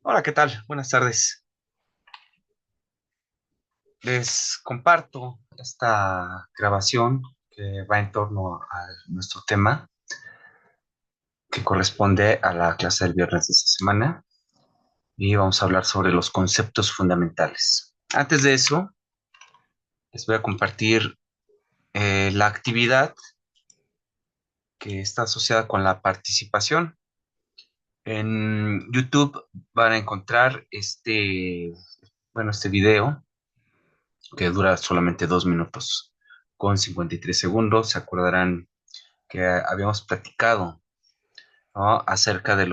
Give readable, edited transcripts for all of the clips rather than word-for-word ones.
Hola, ¿qué tal? Buenas tardes. Les comparto esta grabación que va en torno a nuestro tema que corresponde a la clase del viernes de esta semana y vamos a hablar sobre los conceptos fundamentales. Antes de eso, les voy a compartir la actividad que está asociada con la participación. En YouTube van a encontrar este video que dura solamente 2 minutos con 53 segundos. Se acordarán que habíamos platicado, ¿no? Acerca de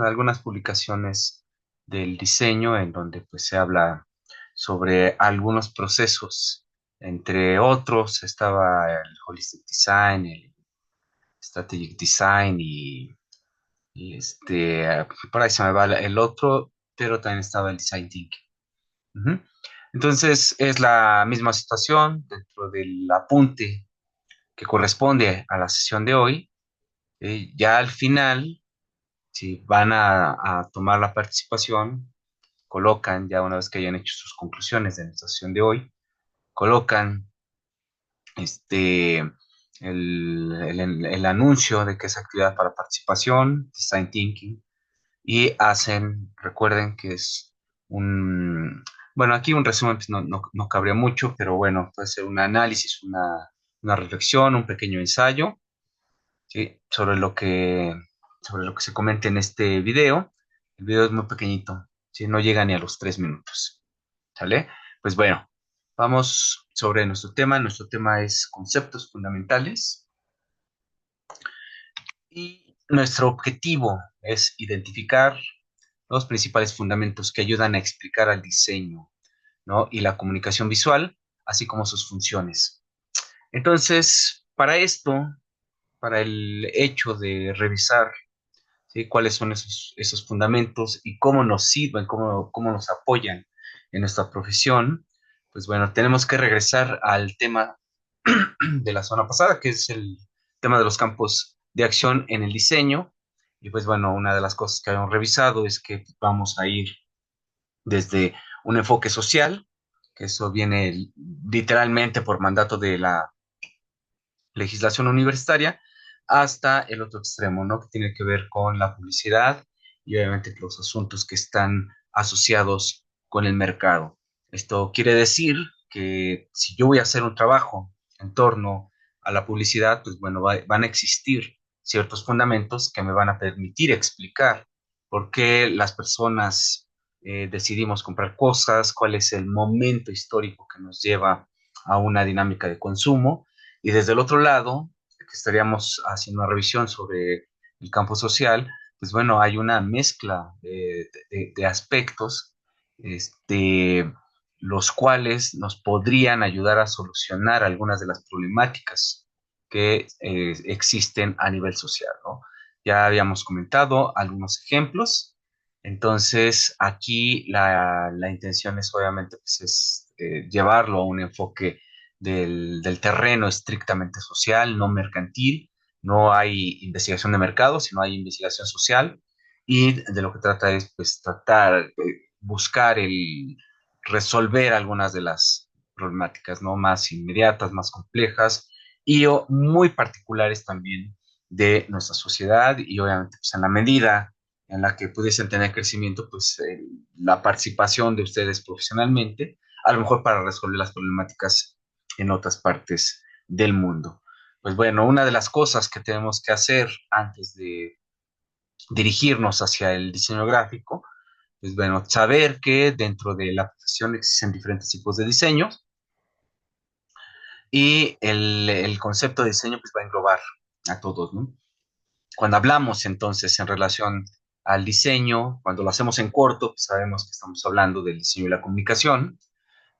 algunas publicaciones del diseño en donde pues se habla sobre algunos procesos. Entre otros estaba el Holistic Design, el Strategic Design y por ahí se me va el otro, pero también estaba el Design Thinking. Ujú. Entonces es la misma situación dentro del apunte que corresponde a la sesión de hoy. Ya al final, si van a tomar la participación, colocan, ya una vez que hayan hecho sus conclusiones de la sesión de hoy, colocan este, el anuncio de que es actividad para participación, Design Thinking, y recuerden que es un, bueno, aquí un resumen pues, no cabría mucho, pero bueno, puede ser un análisis, una reflexión, un pequeño ensayo, ¿sí? Sobre lo que se comenta en este video. El video es muy pequeñito, ¿sí? No llega ni a los 3 minutos, ¿sale? Pues bueno, vamos sobre nuestro tema. Nuestro tema es conceptos fundamentales y nuestro objetivo es identificar los principales fundamentos que ayudan a explicar al diseño, ¿no? Y la comunicación visual, así como sus funciones. Entonces, para el hecho de revisar, ¿sí? Cuáles son esos fundamentos y cómo nos sirven, cómo nos apoyan en nuestra profesión, pues bueno, tenemos que regresar al tema de la zona pasada, que es el tema de los campos de acción en el diseño. Y pues bueno, una de las cosas que habíamos revisado es que vamos a ir desde un enfoque social, que eso viene literalmente por mandato de la legislación universitaria, hasta el otro extremo, ¿no? Que tiene que ver con la publicidad y obviamente los asuntos que están asociados con el mercado. Esto quiere decir que si yo voy a hacer un trabajo en torno a la publicidad, pues bueno, van a existir ciertos fundamentos que me van a permitir explicar por qué las personas decidimos comprar cosas, cuál es el momento histórico que nos lleva a una dinámica de consumo y desde el otro lado, que estaríamos haciendo una revisión sobre el campo social, pues bueno, hay una mezcla de aspectos, este, los cuales nos podrían ayudar a solucionar algunas de las problemáticas que existen a nivel social, ¿no? Ya habíamos comentado algunos ejemplos, entonces aquí la intención es obviamente pues, llevarlo a un enfoque del terreno estrictamente social, no mercantil. No hay investigación de mercado, sino hay investigación social. Y de lo que trata es, pues, buscar resolver algunas de las problemáticas, ¿no? Más inmediatas, más complejas y muy particulares también de nuestra sociedad y obviamente, pues, en la medida en la que pudiesen tener crecimiento, pues la participación de ustedes profesionalmente, a lo mejor para resolver las problemáticas en otras partes del mundo. Pues bueno, una de las cosas que tenemos que hacer antes de dirigirnos hacia el diseño gráfico, pues bueno, saber que dentro de la profesión existen diferentes tipos de diseños y el concepto de diseño pues va a englobar a todos, ¿no? Cuando hablamos entonces en relación al diseño, cuando lo hacemos en corto, pues sabemos que estamos hablando del diseño y la comunicación,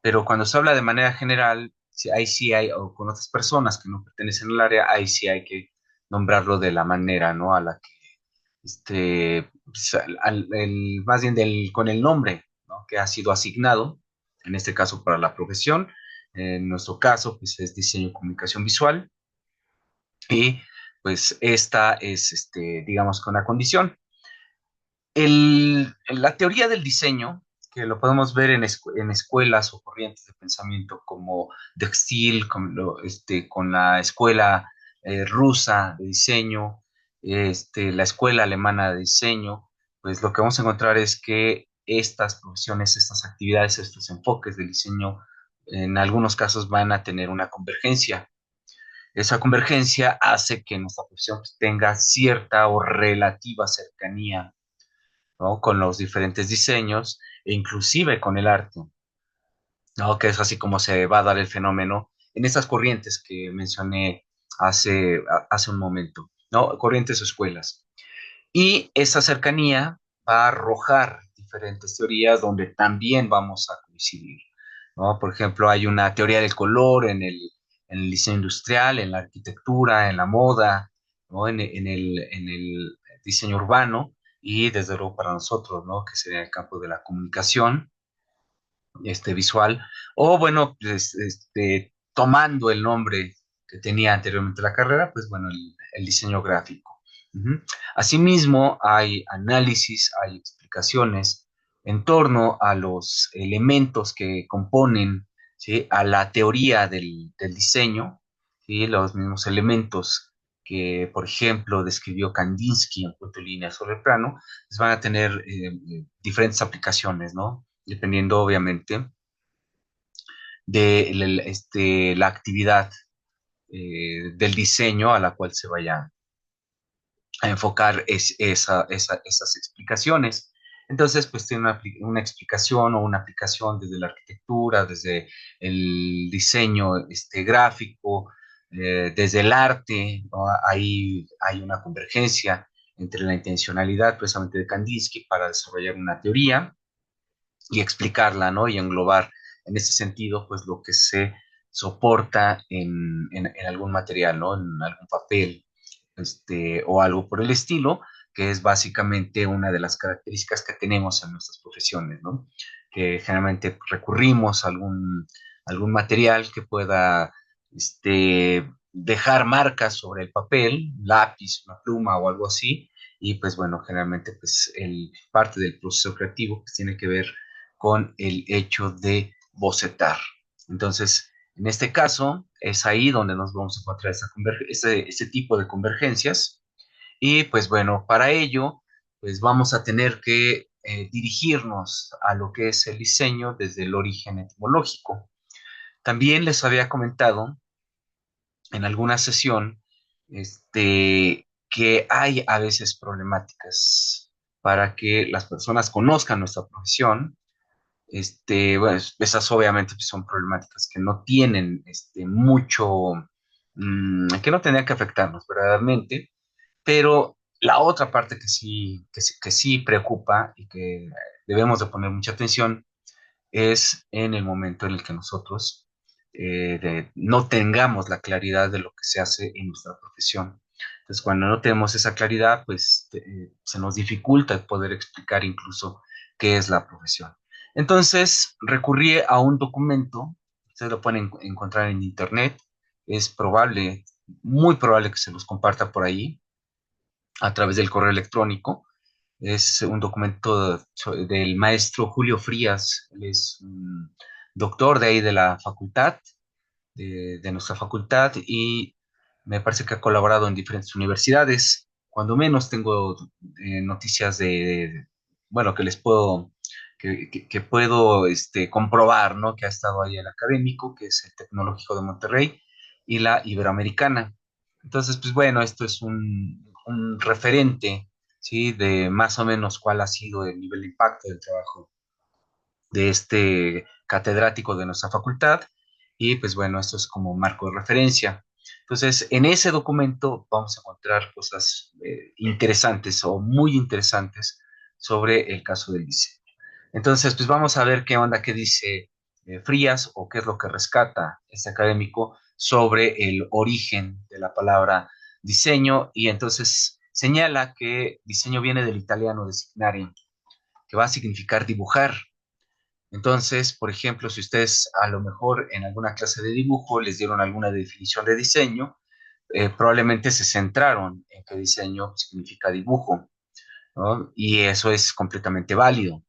pero cuando se habla de manera general, ahí sí hay, o con otras personas que no pertenecen al área, ahí sí hay que nombrarlo de la manera, ¿no? A la que, pues, más bien con el nombre, ¿no? Que ha sido asignado, en este caso para la profesión, en nuestro caso, pues es diseño y comunicación visual, y pues esta es, digamos, con la condición. La teoría del diseño, que lo podemos ver en escuelas o corrientes de pensamiento como de Steele, con la escuela rusa de diseño, la escuela alemana de diseño, pues lo que vamos a encontrar es que estas profesiones, estas actividades, estos enfoques del diseño, en algunos casos van a tener una convergencia. Esa convergencia hace que nuestra profesión pues, tenga cierta o relativa cercanía, ¿no? Con los diferentes diseños e inclusive con el arte, ¿no? Que es así como se va a dar el fenómeno en estas corrientes que mencioné hace un momento, ¿no? Corrientes o escuelas. Y esa cercanía va a arrojar diferentes teorías donde también vamos a coincidir, ¿no? Por ejemplo, hay una teoría del color en el diseño industrial, en la arquitectura, en la moda, ¿no? En el diseño urbano y desde luego para nosotros, ¿no? Que sería el campo de la comunicación visual, o bueno, pues, tomando el nombre que tenía anteriormente la carrera, pues bueno, el diseño gráfico. Ujú. Asimismo, hay análisis, hay explicaciones en torno a los elementos que componen, ¿sí? A la teoría del diseño, ¿sí? Los mismos elementos que, por ejemplo, describió Kandinsky en Punto y Línea sobre el plano, pues van a tener diferentes aplicaciones, ¿no? Dependiendo obviamente de la actividad del diseño a la cual se vaya a enfocar esas explicaciones. Entonces, pues tiene una explicación o una aplicación desde la arquitectura, desde el diseño gráfico, desde el arte, ¿no? Ahí hay una convergencia entre la intencionalidad precisamente de Kandinsky para desarrollar una teoría y explicarla, ¿no? Y englobar en ese sentido, pues lo que se soporta en algún material, ¿no? En algún papel, o algo por el estilo, que es básicamente una de las características que tenemos en nuestras profesiones, ¿no? Que generalmente recurrimos a algún material que pueda, dejar marcas sobre el papel, lápiz, una pluma o algo así, y pues bueno, generalmente pues parte del proceso creativo pues tiene que ver con el hecho de bocetar. Entonces, en este caso, es ahí donde nos vamos a encontrar ese tipo de convergencias. Y pues bueno, para ello, pues vamos a tener que dirigirnos a lo que es el diseño desde el origen etimológico. También les había comentado en alguna sesión que hay a veces problemáticas para que las personas conozcan nuestra profesión. Bueno, esas obviamente pues, son problemáticas que no tienen mucho, que no tendrían que afectarnos verdaderamente, pero la otra parte que sí preocupa y que debemos de poner mucha atención es en el momento en el que nosotros no tengamos la claridad de lo que se hace en nuestra profesión. Entonces, cuando no tenemos esa claridad, pues se nos dificulta poder explicar incluso qué es la profesión. Entonces, recurrí a un documento, ustedes lo pueden encontrar en internet, es probable, muy probable que se los comparta por ahí a través del correo electrónico. Es un documento del maestro Julio Frías, él es un doctor de ahí de la facultad, de nuestra facultad, y me parece que ha colaborado en diferentes universidades. Cuando menos tengo noticias bueno, que les puedo, que puedo comprobar, ¿no? Que ha estado ahí el académico, que es el Tecnológico de Monterrey, y la Iberoamericana. Entonces, pues bueno, esto es un referente, ¿sí? De más o menos cuál ha sido el nivel de impacto del trabajo de este catedrático de nuestra facultad. Y pues bueno, esto es como marco de referencia. Entonces, en ese documento vamos a encontrar cosas interesantes o muy interesantes sobre el caso del diseño. Entonces, pues vamos a ver qué onda, qué dice Frías o qué es lo que rescata este académico sobre el origen de la palabra diseño. Y entonces señala que diseño viene del italiano designare, que va a significar dibujar. Entonces, por ejemplo, si ustedes a lo mejor en alguna clase de dibujo les dieron alguna definición de diseño, probablemente se centraron en que diseño significa dibujo. ¿no? Y eso es completamente válido.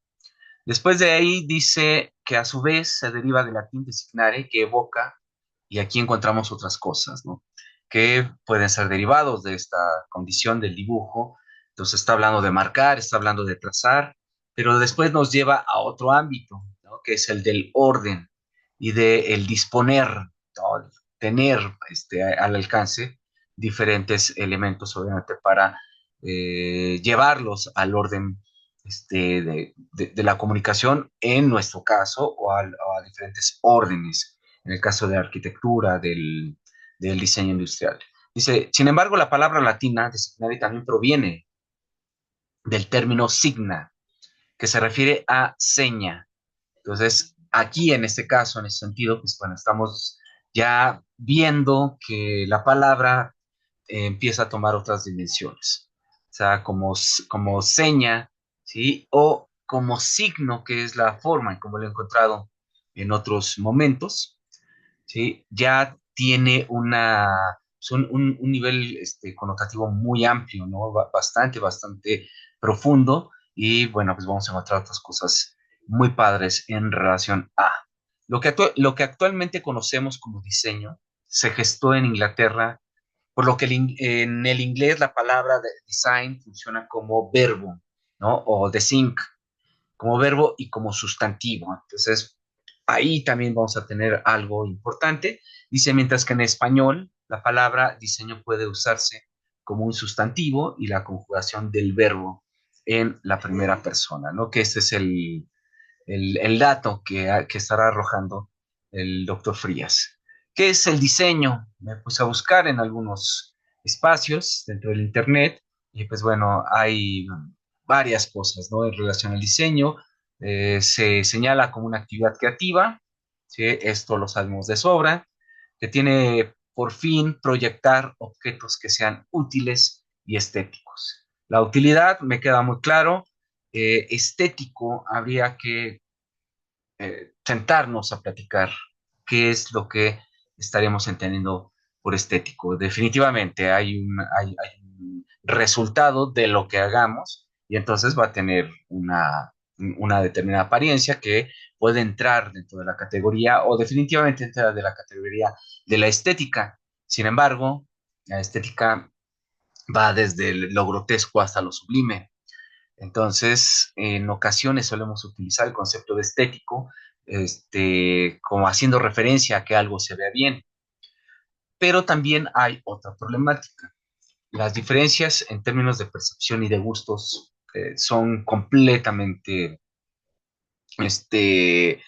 Después de ahí dice que a su vez se deriva del latín designare, que evoca, y aquí encontramos otras cosas, ¿no? Que pueden ser derivados de esta condición del dibujo. Entonces está hablando de marcar, está hablando de trazar, pero después nos lleva a otro ámbito, ¿no? Que es el del orden y de el disponer, ¿no? Tener al alcance diferentes elementos, obviamente, para llevarlos al orden de la comunicación en nuestro caso o a diferentes órdenes, en el caso de arquitectura, del diseño industrial. Dice, sin embargo, la palabra latina designare también proviene del término signa, que se refiere a seña. Entonces, aquí en este caso, en este sentido, pues bueno, estamos ya viendo que la palabra empieza a tomar otras dimensiones. O sea, como seña, ¿sí? O como signo, que es la forma en como lo he encontrado en otros momentos, ¿sí? Ya tiene un nivel connotativo muy amplio, ¿no? Bastante profundo. Y bueno, pues vamos a encontrar otras cosas muy padres en relación a lo que actualmente conocemos como diseño. Se gestó en Inglaterra, por lo que en el inglés la palabra de design funciona como verbo, ¿no? O design, como verbo y como sustantivo. Entonces, ahí también vamos a tener algo importante. Dice, mientras que en español la palabra diseño puede usarse como un sustantivo y la conjugación del verbo en la primera persona, ¿no? Que este es el dato que estará arrojando el doctor Frías. ¿Qué es el diseño? Me puse a buscar en algunos espacios dentro del Internet y pues bueno, hay varias cosas, ¿no? En relación al diseño, se señala como una actividad creativa, ¿sí? Esto lo sabemos de sobra, que tiene por fin proyectar objetos que sean útiles y estéticos. La utilidad me queda muy claro, estético habría que sentarnos a platicar qué es lo que estaremos entendiendo por estético. Definitivamente hay un resultado de lo que hagamos y entonces va a tener una determinada apariencia que puede entrar dentro de la categoría o definitivamente entra de la categoría de la estética. Sin embargo, la estética va desde lo grotesco hasta lo sublime. Entonces, en ocasiones solemos utilizar el concepto de estético, como haciendo referencia a que algo se vea bien, pero también hay otra problemática. Las diferencias en términos de percepción y de gustos son completamente este,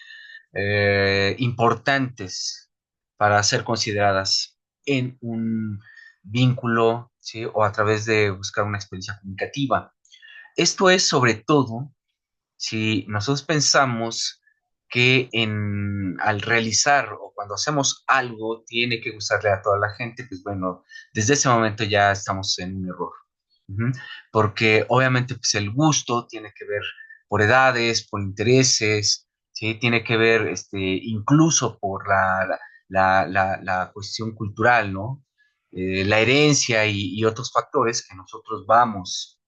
importantes para ser consideradas en un vínculo, ¿sí? O a través de buscar una experiencia comunicativa. Esto es sobre todo si nosotros pensamos que al realizar o cuando hacemos algo tiene que gustarle a toda la gente, pues bueno, desde ese momento ya estamos en un error. Ujú. Porque obviamente pues el gusto tiene que ver por edades, por intereses, ¿sí? Tiene que ver incluso por la cuestión cultural, ¿no? La herencia y otros factores que nosotros vamos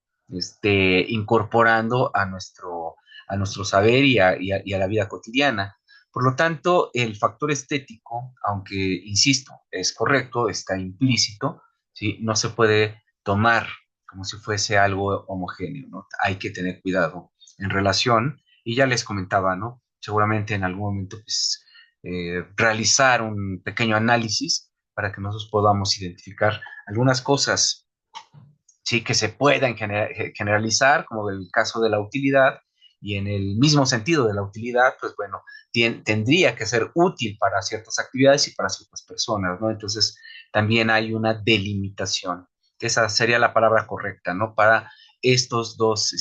incorporando a nuestro saber y a la vida cotidiana. Por lo tanto, el factor estético, aunque, insisto, es correcto, está implícito, ¿sí? No se puede tomar como si fuese algo homogéneo, ¿no? Hay que tener cuidado en relación, y ya les comentaba, ¿no? Seguramente en algún momento, pues, realizar un pequeño análisis para que nosotros podamos identificar algunas cosas, sí, que se puedan generalizar, como el caso de la utilidad, y en el mismo sentido de la utilidad, pues bueno, tendría que ser útil para ciertas actividades y para ciertas personas, ¿no? Entonces, también hay una delimitación, que esa sería la palabra correcta, ¿no? Para estos dos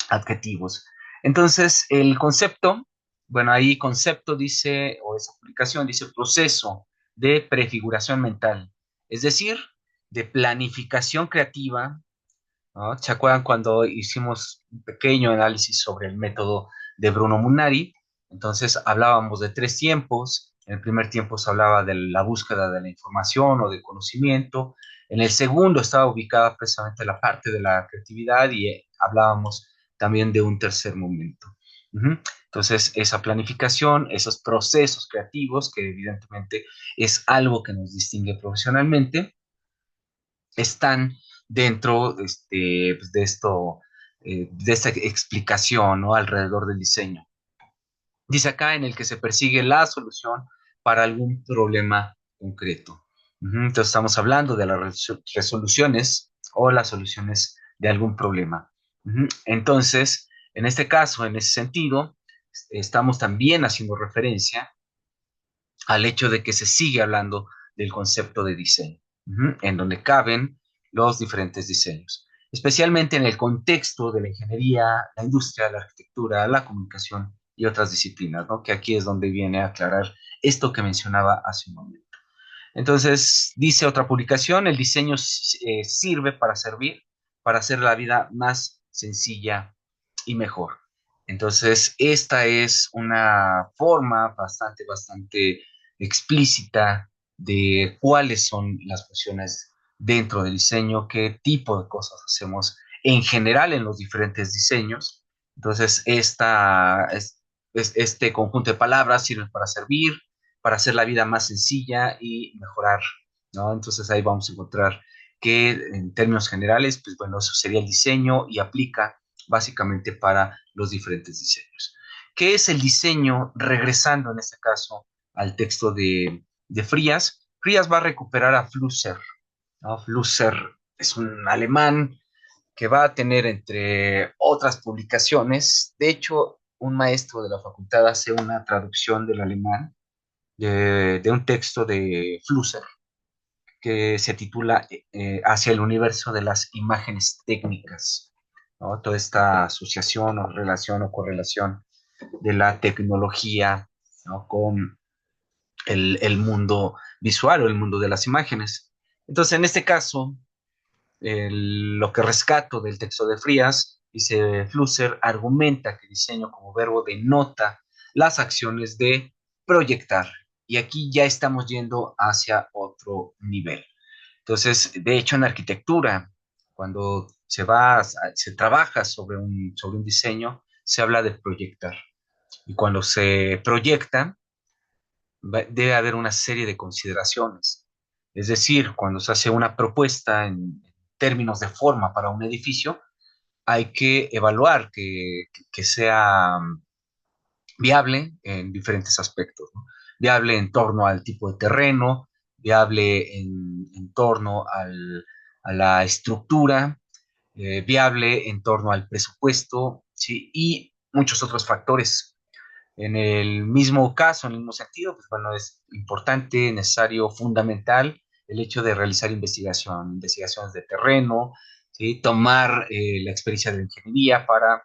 adjetivos. Entonces, el concepto, bueno, ahí concepto dice, o esa aplicación dice proceso de prefiguración mental, es decir, de planificación creativa, ¿no? ¿Se acuerdan cuando hicimos un pequeño análisis sobre el método de Bruno Munari? Entonces hablábamos de tres tiempos, En el primer tiempo se hablaba de la búsqueda de la información o del conocimiento. En el segundo estaba ubicada precisamente la parte de la creatividad y hablábamos también de un tercer momento. Ujú. Entonces, esa planificación, esos procesos creativos, que evidentemente es algo que nos distingue profesionalmente, están dentro pues, de esto, de esta explicación, ¿no? Alrededor del diseño. Dice acá en el que se persigue la solución para algún problema concreto. Ujú. Entonces estamos hablando de las resoluciones o las soluciones de algún problema. Ujú. Entonces, en este caso, en ese sentido, estamos también haciendo referencia al hecho de que se sigue hablando del concepto de diseño, en donde caben los diferentes diseños, especialmente en el contexto de la ingeniería, la industria, la arquitectura, la comunicación y otras disciplinas, ¿no? Que aquí es donde viene a aclarar esto que mencionaba hace un momento. Entonces, dice otra publicación, el diseño sirve para servir, para hacer la vida más sencilla y mejor. Entonces, esta es una forma bastante explícita de cuáles son las funciones dentro del diseño, qué tipo de cosas hacemos en general en los diferentes diseños. Entonces, este conjunto de palabras sirve para servir, para hacer la vida más sencilla y mejorar, ¿no? Entonces ahí vamos a encontrar que en términos generales, pues bueno, eso sería el diseño y aplica básicamente para los diferentes diseños. ¿Qué es el diseño? Regresando en este caso al texto de Frías, Frías va a recuperar a Flusser, ¿no? Flusser es un alemán que va a tener, entre otras publicaciones, de hecho, un maestro de la facultad hace una traducción del alemán de un texto de Flusser que se titula Hacia el universo de las imágenes técnicas, ¿no? Toda esta asociación o relación o correlación de la tecnología, ¿no? Con el mundo visual o el mundo de las imágenes. Entonces, en este caso, lo que rescato del texto de Frías, dice Flusser, argumenta que diseño como verbo denota las acciones de proyectar. Y aquí ya estamos yendo hacia otro nivel. Entonces, de hecho, en arquitectura, cuando se trabaja sobre un diseño, se habla de proyectar. Y cuando se proyecta, debe haber una serie de consideraciones. Es decir, cuando se hace una propuesta en términos de forma para un edificio, hay que evaluar que sea viable en diferentes aspectos, ¿no? Viable en torno al tipo de terreno, viable en torno a la estructura, viable en torno al presupuesto, ¿sí? Y muchos otros factores. En el mismo caso, en el mismo sentido, pues bueno, es importante, necesario, fundamental el hecho de realizar investigaciones de terreno, ¿sí? Tomar la experiencia de la ingeniería para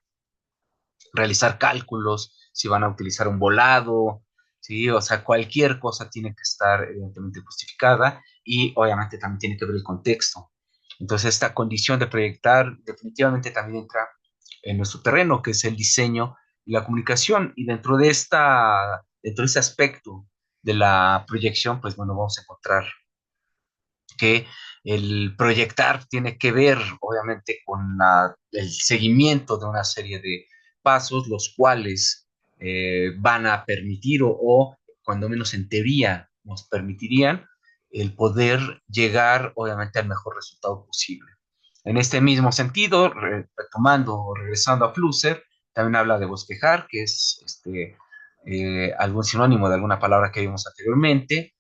realizar cálculos, si van a utilizar un volado, ¿sí? O sea, cualquier cosa tiene que estar evidentemente justificada y obviamente también tiene que ver el contexto. Entonces, esta condición de proyectar definitivamente también entra en nuestro terreno, que es el diseño y la comunicación. Y dentro de este aspecto de la proyección, pues bueno, vamos a encontrar que el proyectar tiene que ver, obviamente, con el seguimiento de una serie de pasos, los cuales van a permitir o, cuando menos en teoría, nos permitirían el poder llegar, obviamente, al mejor resultado posible. En este mismo sentido, retomando o regresando a Flusser, también habla de bosquejar, que es algún sinónimo de alguna palabra que vimos anteriormente,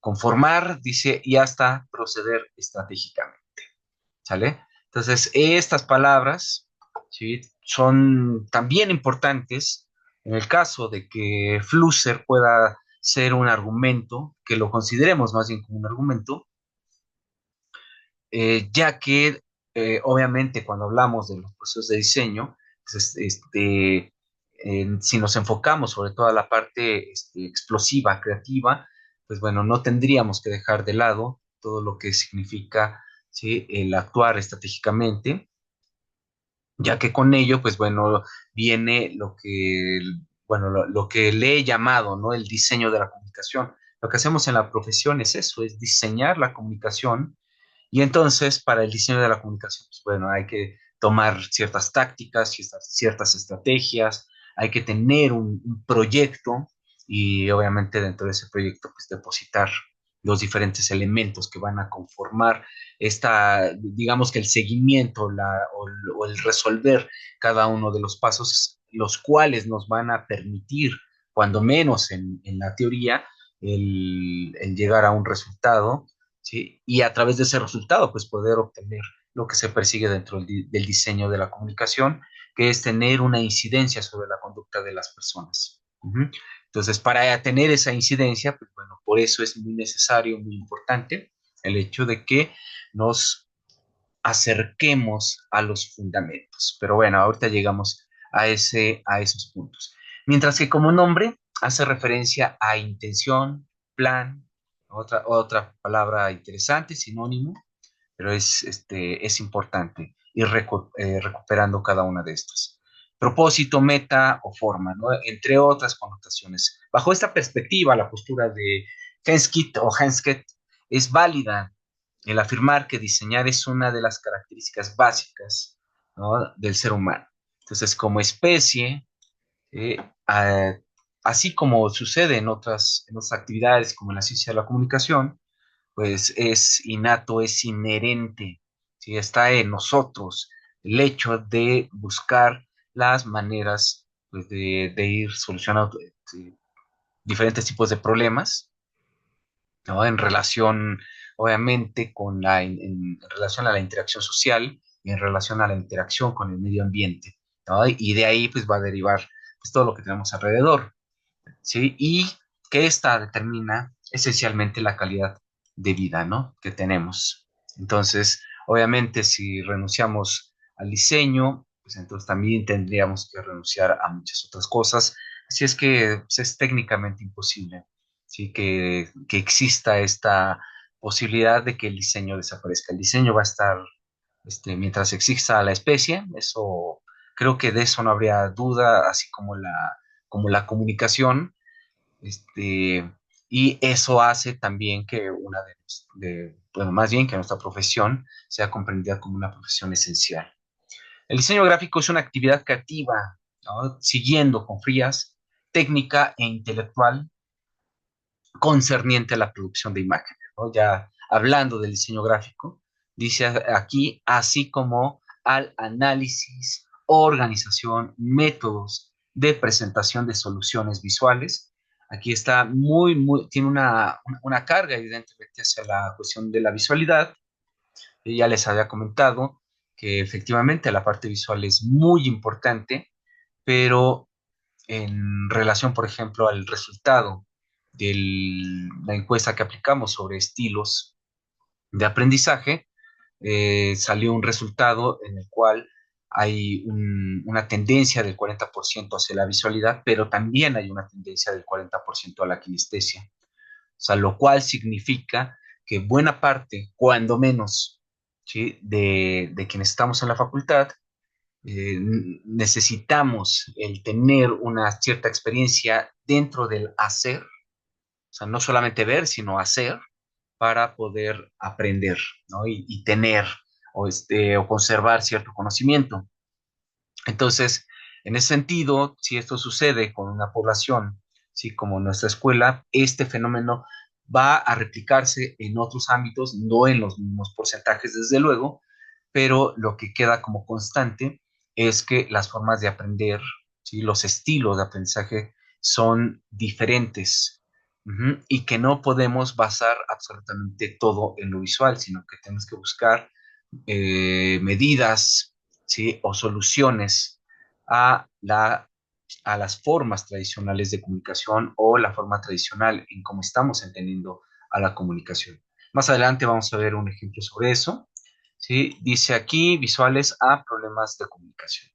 conformar, dice, y hasta proceder estratégicamente, ¿sale? Entonces, estas palabras, ¿sí? Son también importantes en el caso de que Flusser pueda ser un argumento, que lo consideremos más bien como un argumento, ya que obviamente cuando hablamos de los procesos de diseño, pues, si nos enfocamos sobre toda la parte explosiva, creativa, pues bueno, no tendríamos que dejar de lado todo lo que significa, ¿sí? El actuar estratégicamente, ya que con ello, pues bueno, viene lo que le he llamado, ¿no? El diseño de la comunicación comunicación. Lo que hacemos en la profesión es eso, es diseñar la comunicación y entonces para el diseño de la comunicación, pues bueno, hay que tomar ciertas tácticas, ciertas estrategias, hay que tener un proyecto y obviamente dentro de ese proyecto pues depositar los diferentes elementos que van a conformar digamos que el seguimiento o el resolver cada uno de los pasos, los cuales nos van a permitir, cuando menos en la teoría, el llegar a un resultado, ¿sí? Y a través de ese resultado, pues poder obtener lo que se persigue dentro del diseño de la comunicación, que es tener una incidencia sobre la conducta de las personas. Uh-huh. Entonces, para tener esa incidencia, pues bueno, por eso es muy necesario, muy importante el hecho de que nos acerquemos a los fundamentos. Pero bueno, ahorita llegamos a esos puntos. Mientras que como nombre hace referencia a intención, plan, otra palabra interesante, sinónimo, pero es importante ir recuperando cada una de estas. Propósito, meta o forma, ¿no? Entre otras connotaciones. Bajo esta perspectiva, la postura de Henskit o Hensket es válida el afirmar que diseñar es una de las características básicas, ¿no?, del ser humano. Entonces, como especie, eh, a- así como sucede en otras actividades como en la ciencia de la comunicación, pues es innato, es inherente, ¿sí? Está en nosotros el hecho de buscar las maneras pues, de ir solucionando diferentes tipos de problemas, ¿no? En relación, obviamente, en relación a la interacción social y en relación a la interacción con el medio ambiente, ¿no? Y de ahí pues va a derivar pues, todo lo que tenemos alrededor, ¿sí? Y que esta determina esencialmente la calidad de vida, ¿no?, que tenemos. Entonces, obviamente, si renunciamos al diseño, pues entonces también tendríamos que renunciar a muchas otras cosas. Así es que pues, es técnicamente imposible, ¿sí?, que exista esta posibilidad de que el diseño desaparezca. El diseño va a estar mientras exista la especie, eso creo que de eso no habría duda, así como la comunicación, este, y eso hace también que bueno, más bien que nuestra profesión sea comprendida como una profesión esencial. El diseño gráfico es una actividad creativa, ¿no?, siguiendo con frías técnica e intelectual concerniente a la producción de imágenes, ¿no? Ya hablando del diseño gráfico, dice aquí, así como al análisis, organización, métodos de presentación de soluciones visuales. Aquí está tiene una carga evidentemente hacia la cuestión de la visualidad. Y ya les había comentado que efectivamente la parte visual es muy importante, pero en relación, por ejemplo, al resultado de la encuesta que aplicamos sobre estilos de aprendizaje, salió un resultado en el cual hay una tendencia del 40% hacia la visualidad, pero también hay una tendencia del 40% a la kinestesia. O sea, lo cual significa que buena parte, cuando menos, ¿sí?, de quienes estamos en la facultad, necesitamos el tener una cierta experiencia dentro del hacer, o sea, no solamente ver, sino hacer para poder aprender, ¿no? Y tener o conservar cierto conocimiento. Entonces, en ese sentido, si esto sucede con una población, ¿sí?, como nuestra escuela, este fenómeno va a replicarse en otros ámbitos, no en los mismos porcentajes, desde luego, pero lo que queda como constante es que las formas de aprender, ¿sí?, los estilos de aprendizaje son diferentes. Y que no podemos basar absolutamente todo en lo visual, sino que tenemos que buscar medidas, ¿sí?, o soluciones a, la, a las formas tradicionales de comunicación o la forma tradicional en cómo estamos entendiendo a la comunicación. Más adelante vamos a ver un ejemplo sobre eso, ¿sí? Dice aquí visuales a problemas de comunicación.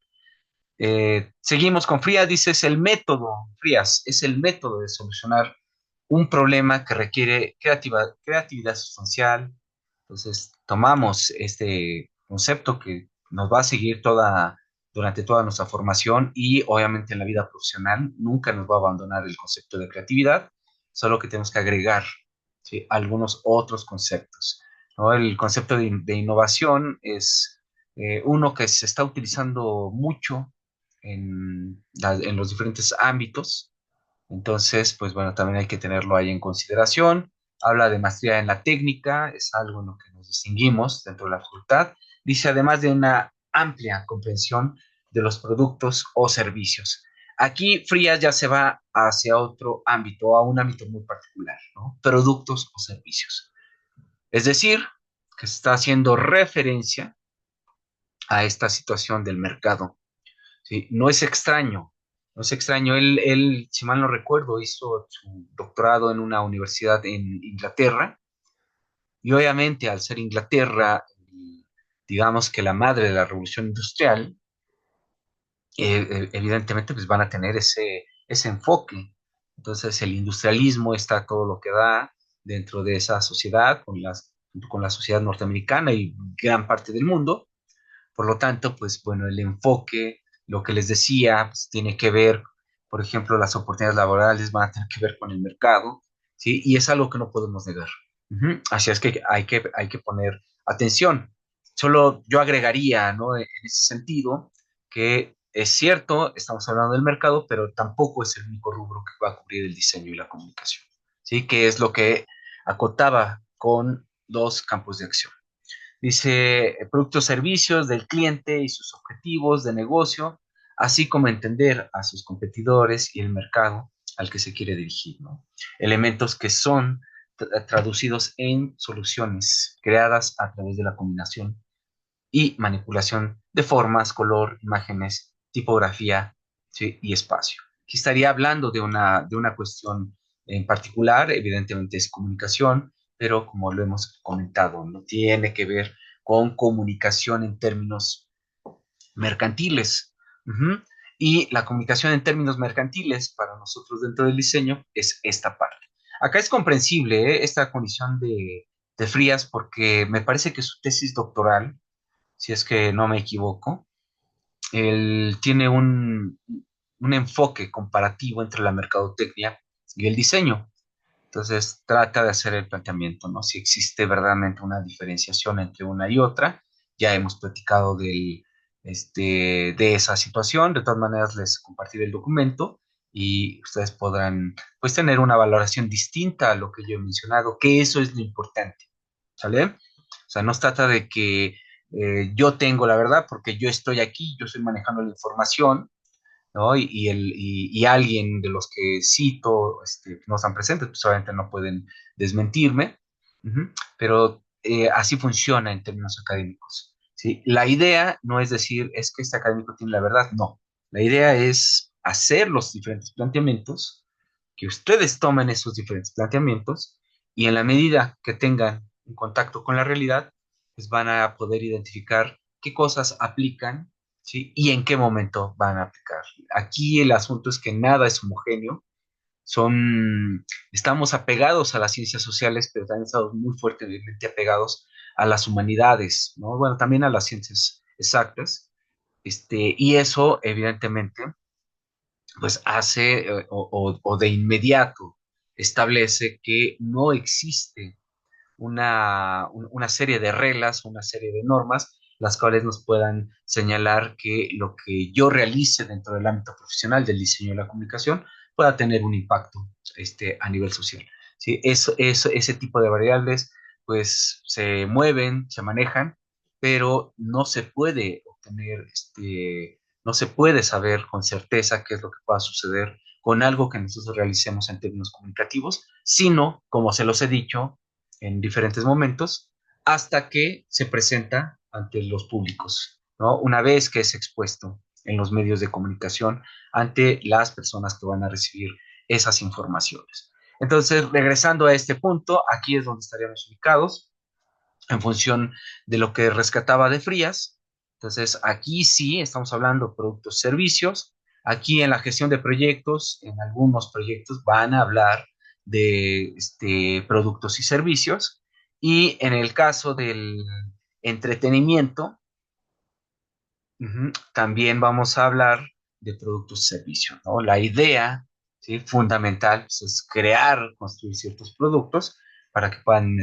Seguimos con Frías, dice, Frías, es el método de solucionar un problema que requiere creatividad sustancial. Entonces, tomamos este concepto que nos va a seguir durante toda nuestra formación y obviamente en la vida profesional nunca nos va a abandonar el concepto de creatividad, solo que tenemos que agregar, ¿sí?, algunos otros conceptos, ¿no? El concepto de innovación es uno que se está utilizando mucho en los diferentes ámbitos. Entonces, pues bueno, también hay que tenerlo ahí en consideración. Habla de maestría en la técnica, es algo en lo que nos distinguimos dentro de la facultad. Dice además de una amplia comprensión de los productos o servicios. Aquí Frías ya se va hacia otro ámbito, a un ámbito muy particular, ¿no? Productos o servicios. Es decir, que se está haciendo referencia a esta situación del mercado. ¿Sí? No es extraño, no es extraño. Él, si mal no recuerdo, hizo su doctorado en una universidad en Inglaterra y obviamente al ser Inglaterra, digamos que la madre de la revolución industrial, evidentemente pues van a tener ese enfoque. Entonces el industrialismo está todo lo que da dentro de esa sociedad, junto con la sociedad norteamericana y gran parte del mundo. Por lo tanto, pues bueno, el enfoque, lo que les decía, pues, tiene que ver, por ejemplo, las oportunidades laborales van a tener que ver con el mercado, ¿sí? Y es algo que no podemos negar. Así es que hay que poner atención. Solo yo agregaría, ¿no? En ese sentido, que es cierto, estamos hablando del mercado, pero tampoco es el único rubro que va a cubrir el diseño y la comunicación, ¿sí? Que es lo que acotaba con dos campos de acción. Dice, productos, servicios del cliente y sus objetivos de negocio, así como entender a sus competidores y el mercado al que se quiere dirigir, ¿no? Elementos que son traducidos en soluciones creadas a través de la combinación y manipulación de formas, color, imágenes, tipografía, ¿sí?, y espacio. Aquí estaría hablando de una cuestión en particular, evidentemente es comunicación, pero como lo hemos comentado, no tiene que ver con comunicación en términos mercantiles. Ujú. Y la comunicación en términos mercantiles para nosotros dentro del diseño es esta parte. Acá es comprensible, esta condición de Frías porque me parece que su tesis doctoral, si es que no me equivoco, él tiene un enfoque comparativo entre la mercadotecnia y el diseño. Entonces trata de hacer el planteamiento, ¿no? Si existe verdaderamente una diferenciación entre una y otra. Ya hemos platicado de esa situación. De todas maneras, les compartiré el documento y ustedes podrán, pues, tener una valoración distinta a lo que yo he mencionado, que eso es lo importante, ¿sale? O sea, no se trata de que yo tengo la verdad porque yo estoy aquí, yo estoy manejando la información, ¿no? Y alguien de los que cito no están presentes, pues obviamente no pueden desmentirme, pero así funciona en términos académicos, ¿sí? La idea no es decir, es que este académico tiene la verdad, no. La idea es hacer los diferentes planteamientos, que ustedes tomen esos diferentes planteamientos y en la medida que tengan un contacto con la realidad, pues van a poder identificar qué cosas aplican, ¿sí? Y en qué momento van a aplicar. Aquí el asunto es que nada es homogéneo, estamos apegados a las ciencias sociales, pero también estamos muy fuertemente apegados a las humanidades, ¿no? Bueno, también a las ciencias exactas, y eso evidentemente pues hace o de inmediato establece que no existe una serie de reglas, una serie de normas, las cuales nos puedan señalar que lo que yo realice dentro del ámbito profesional del diseño y la comunicación pueda tener un impacto a nivel social. ¿Sí? Ese tipo de variables pues se mueven, se manejan, pero no se puede obtener, no se puede saber con certeza qué es lo que pueda suceder con algo que nosotros realicemos en términos comunicativos, sino, como se los he dicho, en diferentes momentos hasta que se presenta ante los públicos, ¿no? Una vez que es expuesto en los medios de comunicación ante las personas que van a recibir esas informaciones. Entonces, regresando a este punto, aquí es donde estaríamos ubicados en función de lo que rescataba de Frías. Entonces, aquí sí estamos hablando de productos, servicios. Aquí en la gestión de proyectos, en algunos proyectos van a hablar de productos y servicios. Y en el caso del entretenimiento, también vamos a hablar de productos y servicios, ¿no? La idea ¿sí? Fundamental pues, es crear, construir ciertos productos para que puedan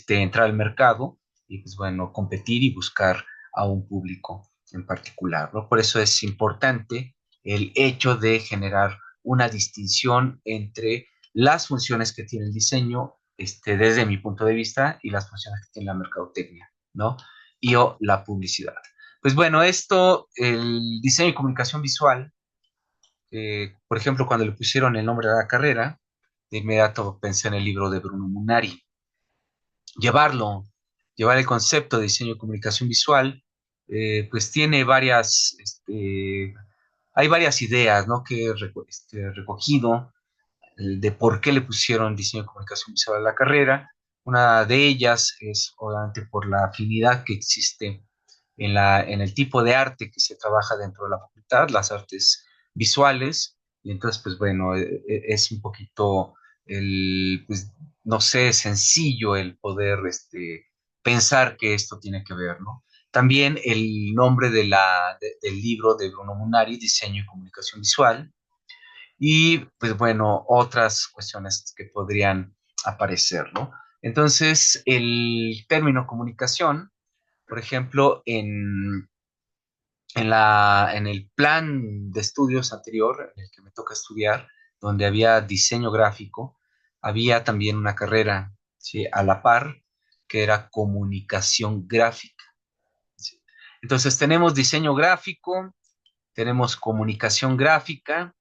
entrar al mercado y, pues bueno, competir y buscar a un público en particular, ¿no? Por eso es importante el hecho de generar una distinción entre las funciones que tiene el diseño, desde mi punto de vista, y las funciones que tiene la mercadotecnia, ¿no? Y o la publicidad. Pues bueno, el diseño y comunicación visual, por ejemplo, cuando le pusieron el nombre a la carrera, de inmediato pensé en el libro de Bruno Munari. Llevarlo, llevar el concepto de diseño y comunicación visual, pues tiene hay varias ideas, ¿no? Que he recogido de por qué le pusieron diseño y comunicación visual a la carrera. Una de ellas es obviamente por la afinidad que existe en el tipo de arte que se trabaja dentro de la facultad, las artes visuales, y entonces, pues bueno, es un poquito pues, no sé, sencillo el poder pensar que esto tiene que ver, ¿no? También el nombre del libro de Bruno Munari, Diseño y Comunicación Visual, y pues bueno, otras cuestiones que podrían aparecer, ¿no? Entonces, el término comunicación, por ejemplo, en el plan de estudios anterior, en el que me toca estudiar, donde había diseño gráfico, había también una carrera, ¿sí? A la par, que era comunicación gráfica, ¿sí? Entonces, tenemos diseño gráfico, tenemos comunicación gráfica,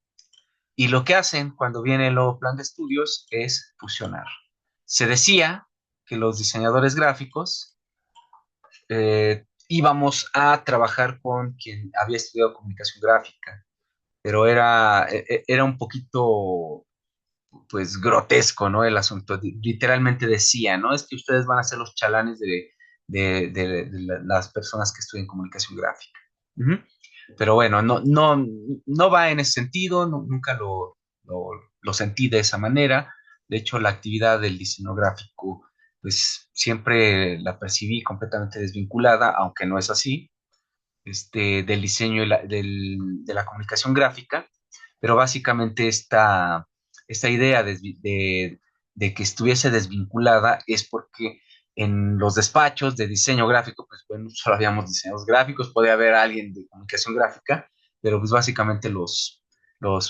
y lo que hacen cuando viene el nuevo plan de estudios es fusionar. Se decía que los diseñadores gráficos íbamos a trabajar con quien había estudiado comunicación gráfica, pero era un poquito, pues, grotesco, ¿no? El asunto. Literalmente decía, ¿no? Es que ustedes van a ser los chalanes de las personas que estudian comunicación gráfica. Ujú. Pero bueno, no va en ese sentido, nunca lo, lo sentí de esa manera. De hecho, la actividad del diseño gráfico, pues siempre la percibí completamente desvinculada, aunque no es así, del diseño de la comunicación gráfica, pero básicamente esta idea de que estuviese desvinculada es porque en los despachos de diseño gráfico, pues bueno, solo habíamos diseñadores gráficos, podía haber alguien de comunicación gráfica, pero pues básicamente los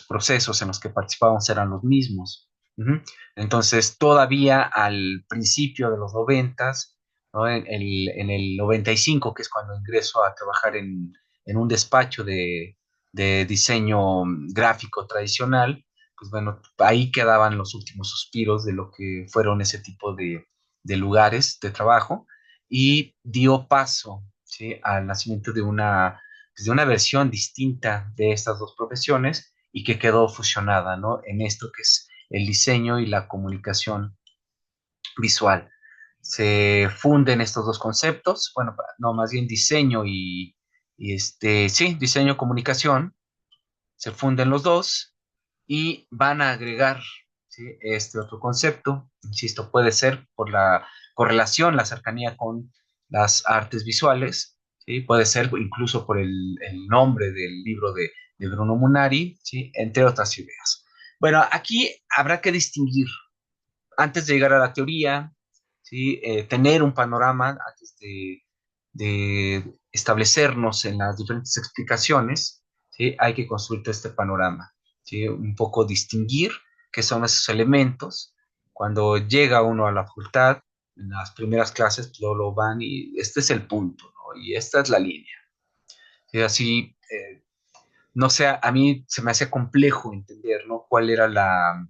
procesos en los que participábamos eran los mismos. Ujú. Entonces, todavía al principio de los noventas, ¿no? En el 95, que es cuando ingreso a trabajar en un despacho de diseño gráfico tradicional, pues bueno, ahí quedaban los últimos suspiros de lo que fueron ese tipo de lugares de trabajo, y dio paso, ¿sí? Al nacimiento pues, de una versión distinta de estas dos profesiones y que quedó fusionada, ¿no? En esto que es el diseño y la comunicación visual. Se funden estos dos conceptos, bueno, no, más bien diseño sí, diseño comunicación, se funden los dos y van a agregar, ¿sí? Este otro concepto, insisto, puede ser por la correlación, la cercanía con las artes visuales, ¿sí? Puede ser incluso por el nombre del libro de Bruno Munari, ¿sí? Entre otras ideas. Bueno, aquí habrá que distinguir antes de llegar a la teoría, ¿sí? Tener un panorama antes de establecernos en las diferentes explicaciones, ¿sí? Hay que construir todo este panorama, ¿sí? Un poco distinguir qué son esos elementos. Cuando llega uno a la facultad, en las primeras clases, lo van y este es el punto, ¿no? Y esta es la línea. ¿Sí? Así, no sé, a mí se me hace complejo entender, ¿no? Cuál era la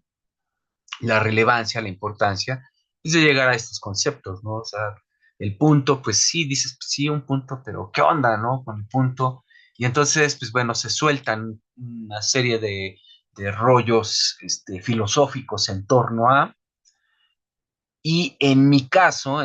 relevancia, la importancia, es de llegar a estos conceptos, ¿no? O sea, el punto, pues sí, dices, pues, sí, un punto, pero ¿qué onda, no? Con el punto. Y entonces, pues bueno, se sueltan una serie de rollos filosóficos en torno a, y en mi caso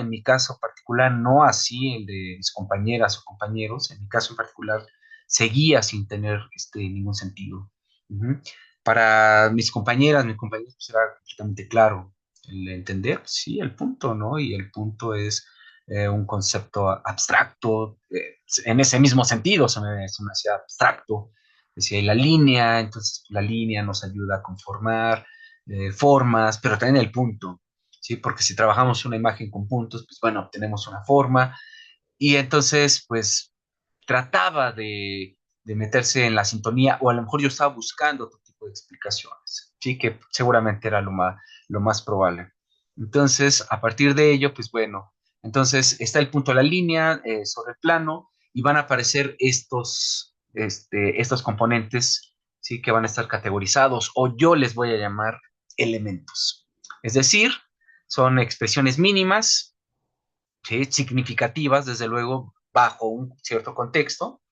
particular, no así el de mis compañeras o compañeros, en mi caso en particular, seguía sin tener ningún sentido. Ujú. Para mis compañeros, pues era completamente claro el entender, sí, el punto, ¿no? Y el punto es un concepto abstracto, en ese mismo sentido se me hacía abstracto, decía ahí la línea, entonces la línea nos ayuda a conformar formas, pero también el punto, ¿sí? Porque si trabajamos una imagen con puntos, pues bueno, obtenemos una forma y entonces, pues trataba de meterse en la sintonía, o a lo mejor yo estaba buscando otro tipo de explicaciones, ¿sí? Que seguramente era lo más probable. Entonces, a partir de ello, pues bueno, entonces está el punto de la línea sobre el plano y van a aparecer estos componentes, ¿sí? Que van a estar categorizados, o yo les voy a llamar elementos. Es decir, son expresiones mínimas, ¿sí? Significativas, desde luego, bajo un cierto contexto.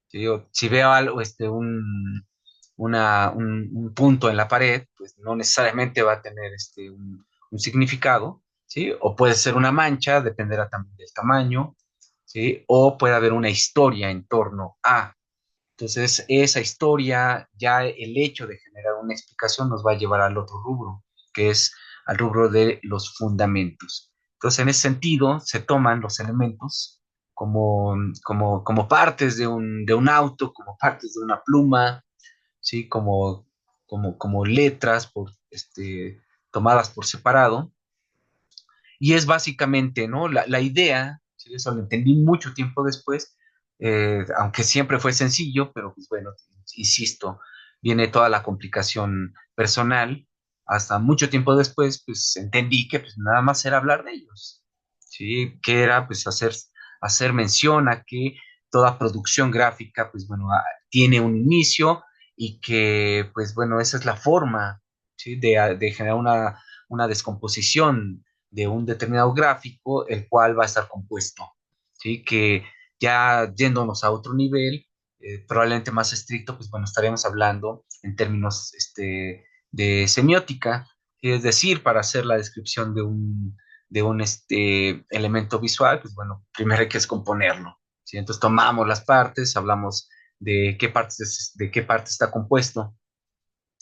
Si veo algo, un punto en la pared, pues no necesariamente va a tener un significado, ¿sí? O puede ser una mancha, dependerá también del tamaño, ¿sí? O puede haber una historia en torno a. Entonces, esa historia, ya el hecho de generar una explicación nos va a llevar al otro rubro, que es al rubro de los fundamentos. Entonces, en ese sentido, se toman los elementos como partes de un auto, como partes de una pluma, ¿sí? Como letras tomadas por separado. Y es básicamente, ¿no? La idea, ¿sí? Eso lo entendí mucho tiempo después, aunque siempre fue sencillo, pero pues bueno, insisto, viene toda la complicación personal. Hasta mucho tiempo después, pues entendí que pues nada más era hablar de ellos, ¿sí? Que era pues hacer mención a que toda producción gráfica, pues bueno, tiene un inicio y que pues bueno, esa es la forma, ¿sí? De generar una descomposición de un determinado gráfico, el cual va a estar compuesto, ¿sí? Que ya yéndonos a otro nivel, probablemente más estricto, pues bueno, estaríamos hablando en términos de semiótica, ¿sí? Es decir, para hacer la descripción de un elemento visual, pues bueno, primero hay que descomponerlo, ¿sí? Entonces tomamos las partes, hablamos de qué parte está compuesto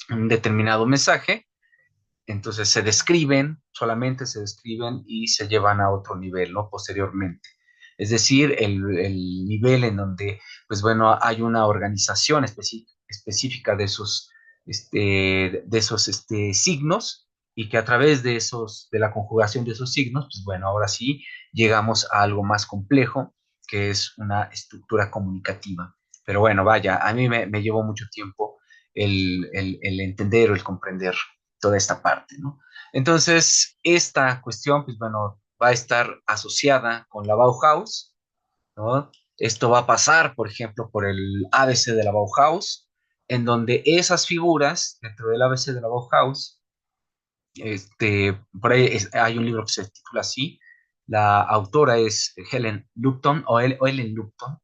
un determinado mensaje, entonces se describen, solamente se describen y se llevan a otro nivel, ¿no? Posteriormente. Es decir, el nivel en donde, pues bueno, hay una organización específica de esos signos y que a través de la conjugación de esos signos, pues bueno, ahora sí llegamos a algo más complejo, que es una estructura comunicativa. Pero bueno, vaya, a mí me llevó mucho tiempo el entender o el comprender toda esta parte, ¿no? Entonces, esta cuestión, pues bueno, va a estar asociada con la Bauhaus, ¿no? Esto va a pasar, por ejemplo, por el ABC de la Bauhaus, en donde esas figuras dentro del ABC de la Bauhaus, por ahí hay un libro que se titula así, la autora es Helen Lupton o Ellen Lupton,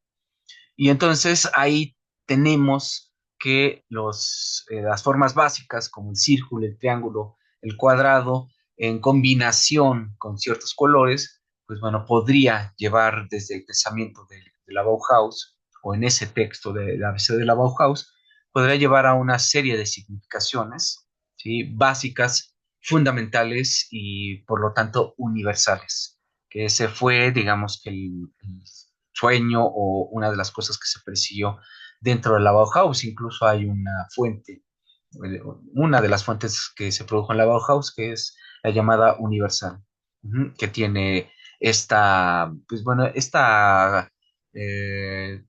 y entonces ahí tenemos que las formas básicas como el círculo, el triángulo, el cuadrado, en combinación con ciertos colores, pues bueno, podría llevar desde el pensamiento de la Bauhaus o en ese texto de la ABC de la Bauhaus, podría llevar a una serie de significaciones, ¿sí? Básicas, fundamentales y por lo tanto universales, que ese fue, digamos, que el sueño o una de las cosas que se persiguió dentro de la Bauhaus. Incluso hay una fuente, una de las fuentes que se produjo en la Bauhaus, que es la llamada universal, que tiene pues bueno,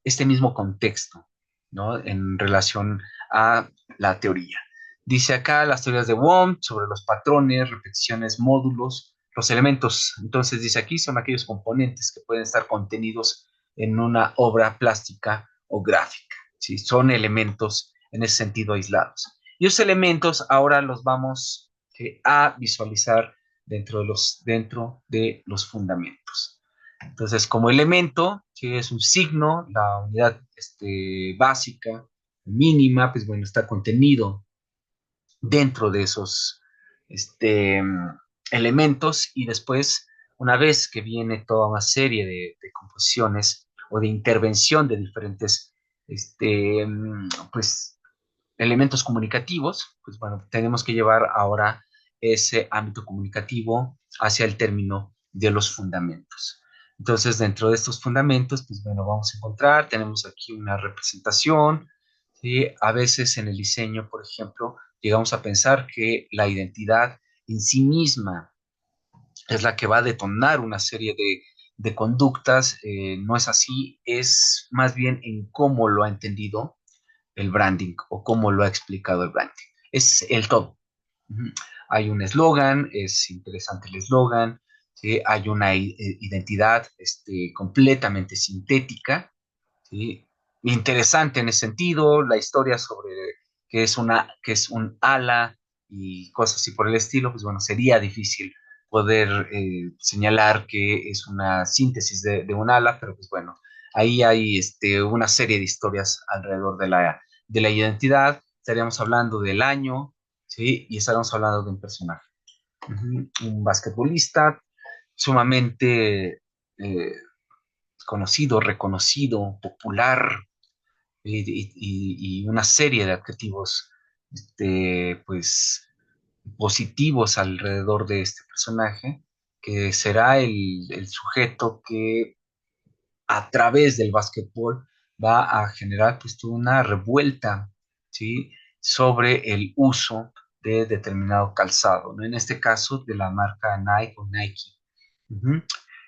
este mismo contexto, ¿no? En relación a la teoría. Dice acá las teorías de Womb sobre los patrones, repeticiones, módulos, los elementos. Entonces dice aquí son aquellos componentes que pueden estar contenidos en una obra plástica o gráfica, ¿sí? Son elementos en ese sentido aislados. Y esos elementos ahora los vamos a visualizar dentro de los fundamentos. Entonces, como elemento, que es un signo, la unidad básica, mínima, pues bueno, está contenido dentro de esos este, elementos y después, una vez que viene toda una serie de composiciones o de intervención de diferentes pues, elementos comunicativos, pues bueno, tenemos que llevar ahora ese ámbito comunicativo hacia el término de los fundamentos. Entonces, dentro de estos fundamentos, pues bueno, vamos a encontrar, tenemos aquí una representación, ¿sí? A veces en el diseño, por ejemplo, llegamos a pensar que la identidad en sí misma es la que va a detonar una serie de conductas. No es así, es más bien en cómo lo ha entendido el branding o cómo lo ha explicado el branding. Es el todo. Ujú. Hay un eslogan, es interesante el eslogan, ¿sí? Hay una identidad completamente sintética, ¿sí? Interesante en ese sentido, la historia sobre que es un ala y cosas así por el estilo, pues bueno, sería difícil poder señalar que es una síntesis de un ala, pero pues bueno, ahí hay una serie de historias alrededor de la identidad, estaríamos hablando del año, ¿sí? Y estaríamos hablando de un personaje, un basquetbolista sumamente conocido, reconocido, popular, y una serie de adjetivos pues positivos alrededor de este personaje, que será el sujeto que a través del básquetbol va a generar pues toda una revuelta, ¿sí? Sobre el uso de determinado calzado, ¿no? En este caso de la marca Nike o Nike. Ujú.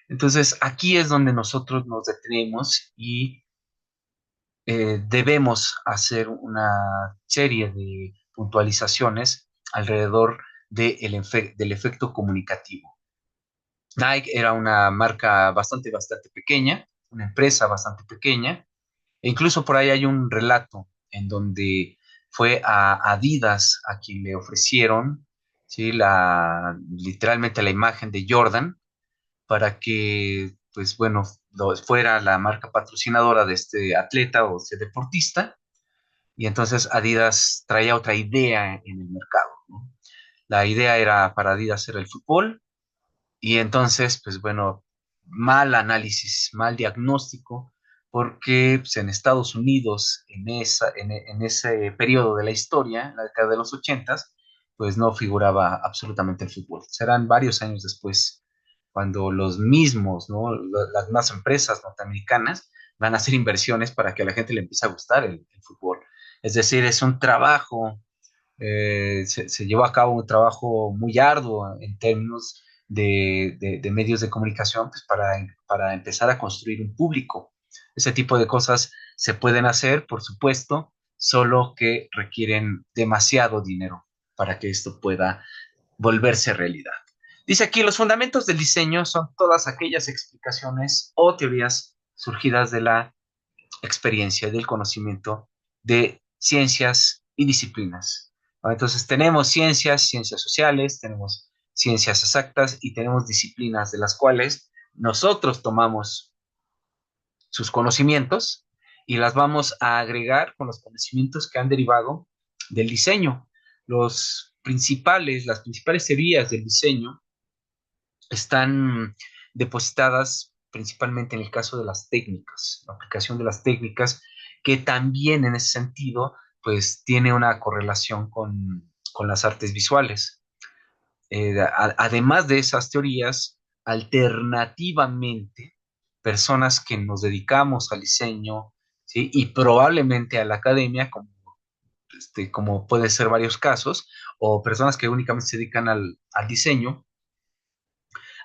Entonces, aquí es donde nosotros nos detenemos y debemos hacer una serie de puntualizaciones alrededor del efecto comunicativo. Nike era una marca bastante pequeña, una empresa bastante pequeña, e incluso por ahí hay un relato en donde fue a Adidas a quien le ofrecieron, ¿sí? Literalmente la imagen de Jordan para que, pues bueno, fuera la marca patrocinadora de este atleta o este deportista, y entonces Adidas traía otra idea en el mercado, ¿no? La idea era para Adidas era el fútbol, y entonces, pues bueno, mal análisis, mal diagnóstico, porque pues, en Estados Unidos, en ese periodo de la historia, en la década de los ochentas, pues no figuraba absolutamente el fútbol. Serán varios años después cuando los mismos, ¿no? Las más empresas norteamericanas van a hacer inversiones para que a la gente le empiece a gustar el fútbol. Es decir, es un trabajo, se llevó a cabo un trabajo muy arduo en términos de medios de comunicación, pues para empezar a construir un público. Ese tipo de cosas se pueden hacer, por supuesto, solo que requieren demasiado dinero para que esto pueda volverse realidad. Dice aquí, los fundamentos del diseño son todas aquellas explicaciones o teorías surgidas de la experiencia, del conocimiento de ciencias y disciplinas. Entonces tenemos ciencias, ciencias sociales, tenemos ciencias exactas y tenemos disciplinas de las cuales nosotros tomamos sus conocimientos y las vamos a agregar con los conocimientos que han derivado del diseño. Las principales teorías del diseño están depositadas principalmente en el caso de las técnicas, la aplicación de las técnicas, que también en ese sentido, pues tiene una correlación con las artes visuales. Además de esas teorías, alternativamente, personas que nos dedicamos al diseño, ¿sí? Y probablemente a la academia, como puede ser varios casos, o personas que únicamente se dedican al diseño,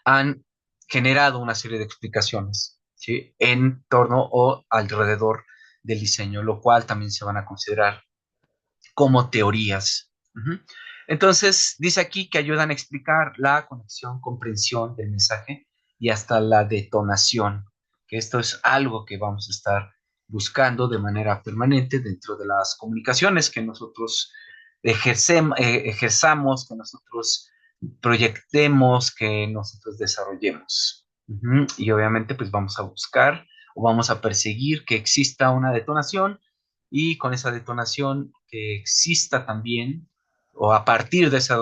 han generado una serie de explicaciones, ¿sí? En torno o alrededor del diseño, lo cual también se van a considerar como teorías. Ujú. Entonces, dice aquí que ayudan a explicar la conexión, comprensión del mensaje y hasta la detonación, que esto es algo que vamos a estar buscando de manera permanente dentro de las comunicaciones que nosotros ejerzamos, que nosotros proyectemos, que nosotros desarrollemos. Ujú. Y obviamente pues vamos a buscar o vamos a perseguir que exista una detonación y con esa detonación que exista también, o a partir de esa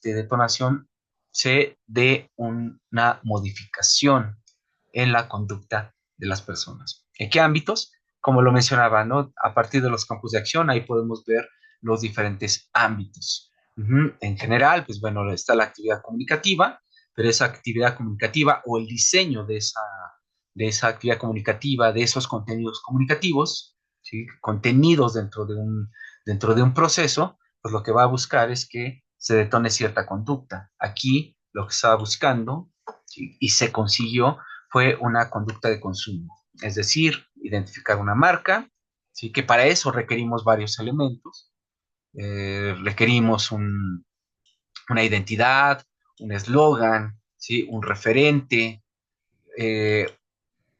detonación, se dé una modificación en la conducta de las personas. ¿En qué ámbitos? Como lo mencionaba, ¿no? A partir de los campos de acción, ahí podemos ver los diferentes ámbitos. En general, pues bueno, está la actividad comunicativa, pero esa actividad comunicativa o el diseño de esa actividad comunicativa, de esos contenidos comunicativos, ¿sí? Contenidos dentro de un proceso, pues lo que va a buscar es que se detone cierta conducta. Aquí lo que estaba buscando, ¿sí? Y se consiguió fue una conducta de consumo, es decir, identificar una marca, ¿sí? Que para eso requerimos varios elementos. Requerimos una identidad, un eslogan, ¿sí? Un referente, eh,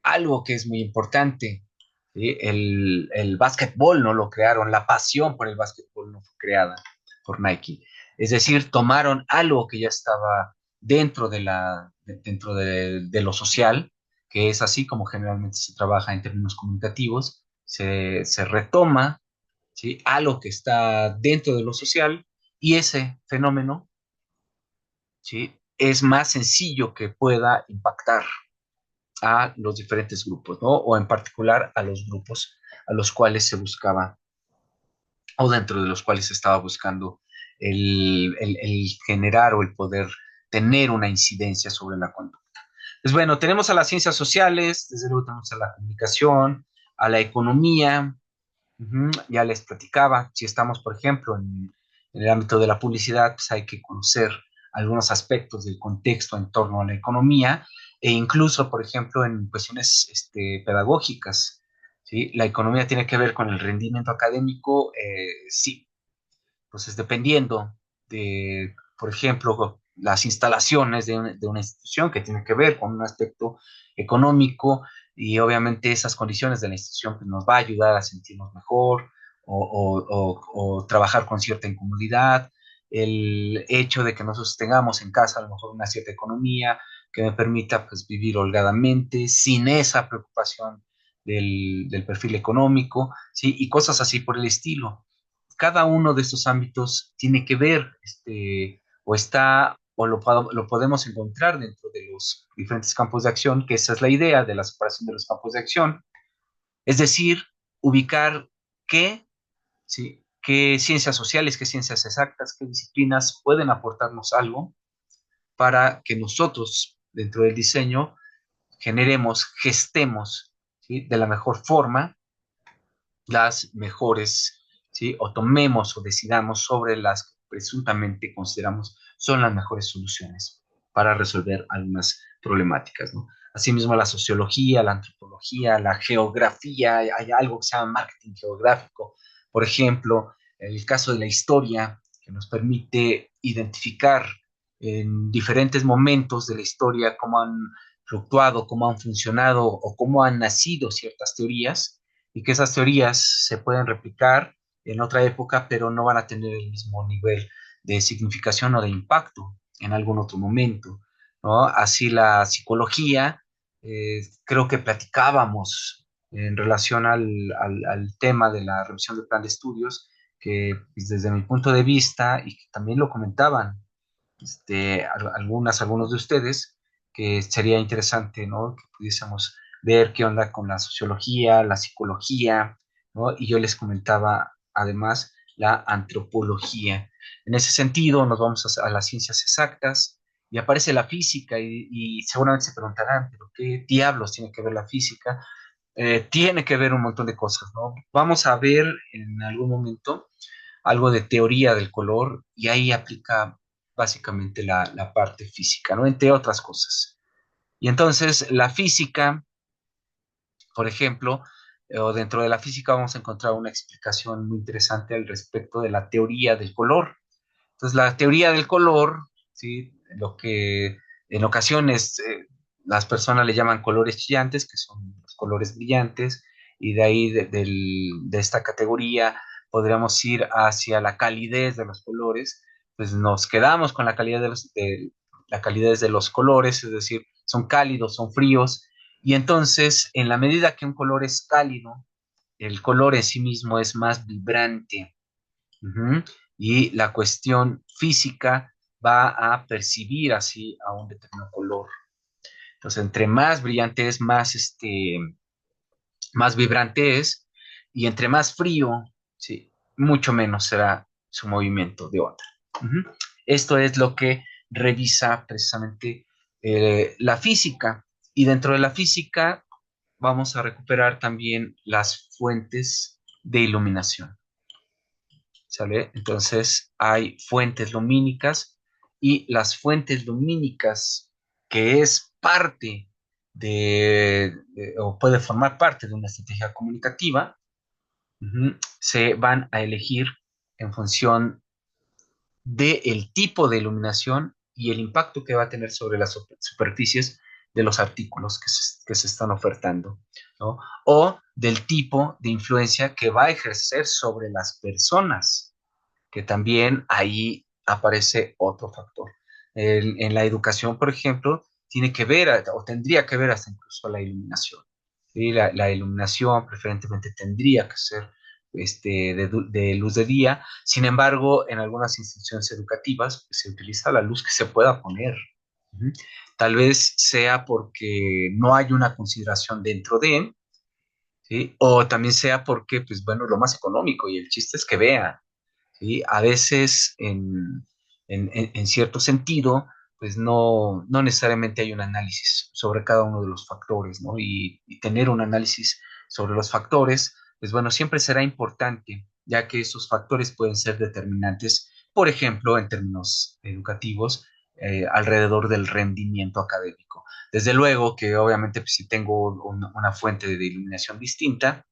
algo que es muy importante. ¿Sí? El básquetbol no lo crearon, la pasión por el básquetbol no fue creada por Nike. Es decir, tomaron algo que ya estaba dentro de lo social, que es así como generalmente se trabaja en términos comunicativos, se retoma, ¿sí? Algo que está dentro de lo social y ese fenómeno, ¿sí? Es más sencillo que pueda impactar a los diferentes grupos, ¿no? O en particular a los grupos a los cuales se buscaba o dentro de los cuales se estaba buscando el generar o el poder tener una incidencia sobre la conducta. Pues bueno, tenemos a las ciencias sociales, desde luego tenemos a la comunicación, a la economía. Ya les platicaba, si estamos, por ejemplo, en el ámbito de la publicidad, pues hay que conocer algunos aspectos del contexto en torno a la economía e incluso, por ejemplo, en cuestiones pedagógicas. ¿Sí? La economía tiene que ver con el rendimiento académico, sí, entonces, dependiendo de, por ejemplo, las instalaciones de una institución que tiene que ver con un aspecto económico y obviamente esas condiciones de la institución pues, nos va a ayudar a sentirnos mejor o trabajar con cierta incomodidad. El hecho de que nosotros tengamos en casa a lo mejor una cierta economía que me permita pues, vivir holgadamente sin esa preocupación del perfil económico, ¿sí? Y cosas así por el estilo. Cada uno de estos ámbitos tiene que ver, o está, lo podemos encontrar dentro de los diferentes campos de acción, que esa es la idea de la separación de los campos de acción, es decir, ubicar qué, ¿sí? Qué ciencias sociales, qué ciencias exactas, qué disciplinas pueden aportarnos algo para que nosotros, dentro del diseño, generemos, gestemos, ¿sí? De la mejor forma las mejores, ¿sí? O tomemos o decidamos sobre las que presuntamente consideramos son las mejores soluciones para resolver algunas problemáticas, ¿no? Asimismo, la sociología, la antropología, la geografía, hay algo que se llama marketing geográfico, por ejemplo, el caso de la historia, que nos permite identificar en diferentes momentos de la historia cómo han fluctuado, cómo han funcionado o cómo han nacido ciertas teorías y que esas teorías se pueden replicar en otra época, pero no van a tener el mismo nivel de significación o de impacto en algún otro momento, ¿no? Así la psicología, creo que platicábamos en relación al tema de la revisión del plan de estudios, que pues, desde mi punto de vista, y que también lo comentaban algunos de ustedes, que sería interesante, ¿no? Que pudiésemos ver qué onda con la sociología, la psicología, ¿no? Y yo les comentaba además la antropología. En ese sentido, nos vamos a las ciencias exactas y aparece la física y seguramente se preguntarán, ¿pero qué diablos tiene que ver la física? Tiene que ver un montón de cosas, ¿no? Vamos a ver en algún momento algo de teoría del color y ahí aplica básicamente la parte física, ¿no? Entre otras cosas. Y entonces la física, por ejemplo, o dentro de la física vamos a encontrar una explicación muy interesante al respecto de la teoría del color. Entonces, la teoría del color, ¿sí? Lo que en ocasiones las personas le llaman colores chillantes, que son los colores brillantes, y de ahí de esta categoría podríamos ir hacia la calidez de los colores, pues nos quedamos con la calidad la calidez de los colores, es decir, son cálidos, son fríos, y entonces en la medida que un color es cálido, el color en sí mismo es más vibrante. Ujú. Y la cuestión física va a percibir así a un determinado color. Entonces, entre más brillante es, más vibrante es, y entre más frío, sí, mucho menos será su movimiento de onda. Ujú. Esto es lo que revisa precisamente la física. Y dentro de la física vamos a recuperar también las fuentes de iluminación. ¿Sale? Entonces hay fuentes lumínicas y las fuentes lumínicas que es parte o puede formar parte de una estrategia comunicativa, se van a elegir en función del tipo de iluminación y el impacto que va a tener sobre las superficies de los artículos que se están ofertando, ¿no? O del tipo de influencia que va a ejercer sobre las personas, que también ahí aparece otro factor. En la educación, por ejemplo, tiene que ver o tendría que ver hasta incluso la iluminación. ¿Sí? La iluminación preferentemente tendría que ser de luz de día. Sin embargo, en algunas instituciones educativas pues, se utiliza la luz que se pueda poner. ¿Mm? Tal vez sea porque no hay una consideración dentro de, ¿sí? O también sea porque, pues bueno, lo más económico y el chiste es que vean. ¿Sí? A veces, en cierto sentido, pues no necesariamente hay un análisis sobre cada uno de los factores, ¿no? Y tener un análisis sobre los factores, pues bueno, siempre será importante, ya que esos factores pueden ser determinantes, por ejemplo, en términos educativos, alrededor del rendimiento académico. Desde luego que obviamente pues, si tengo una fuente de iluminación distinta,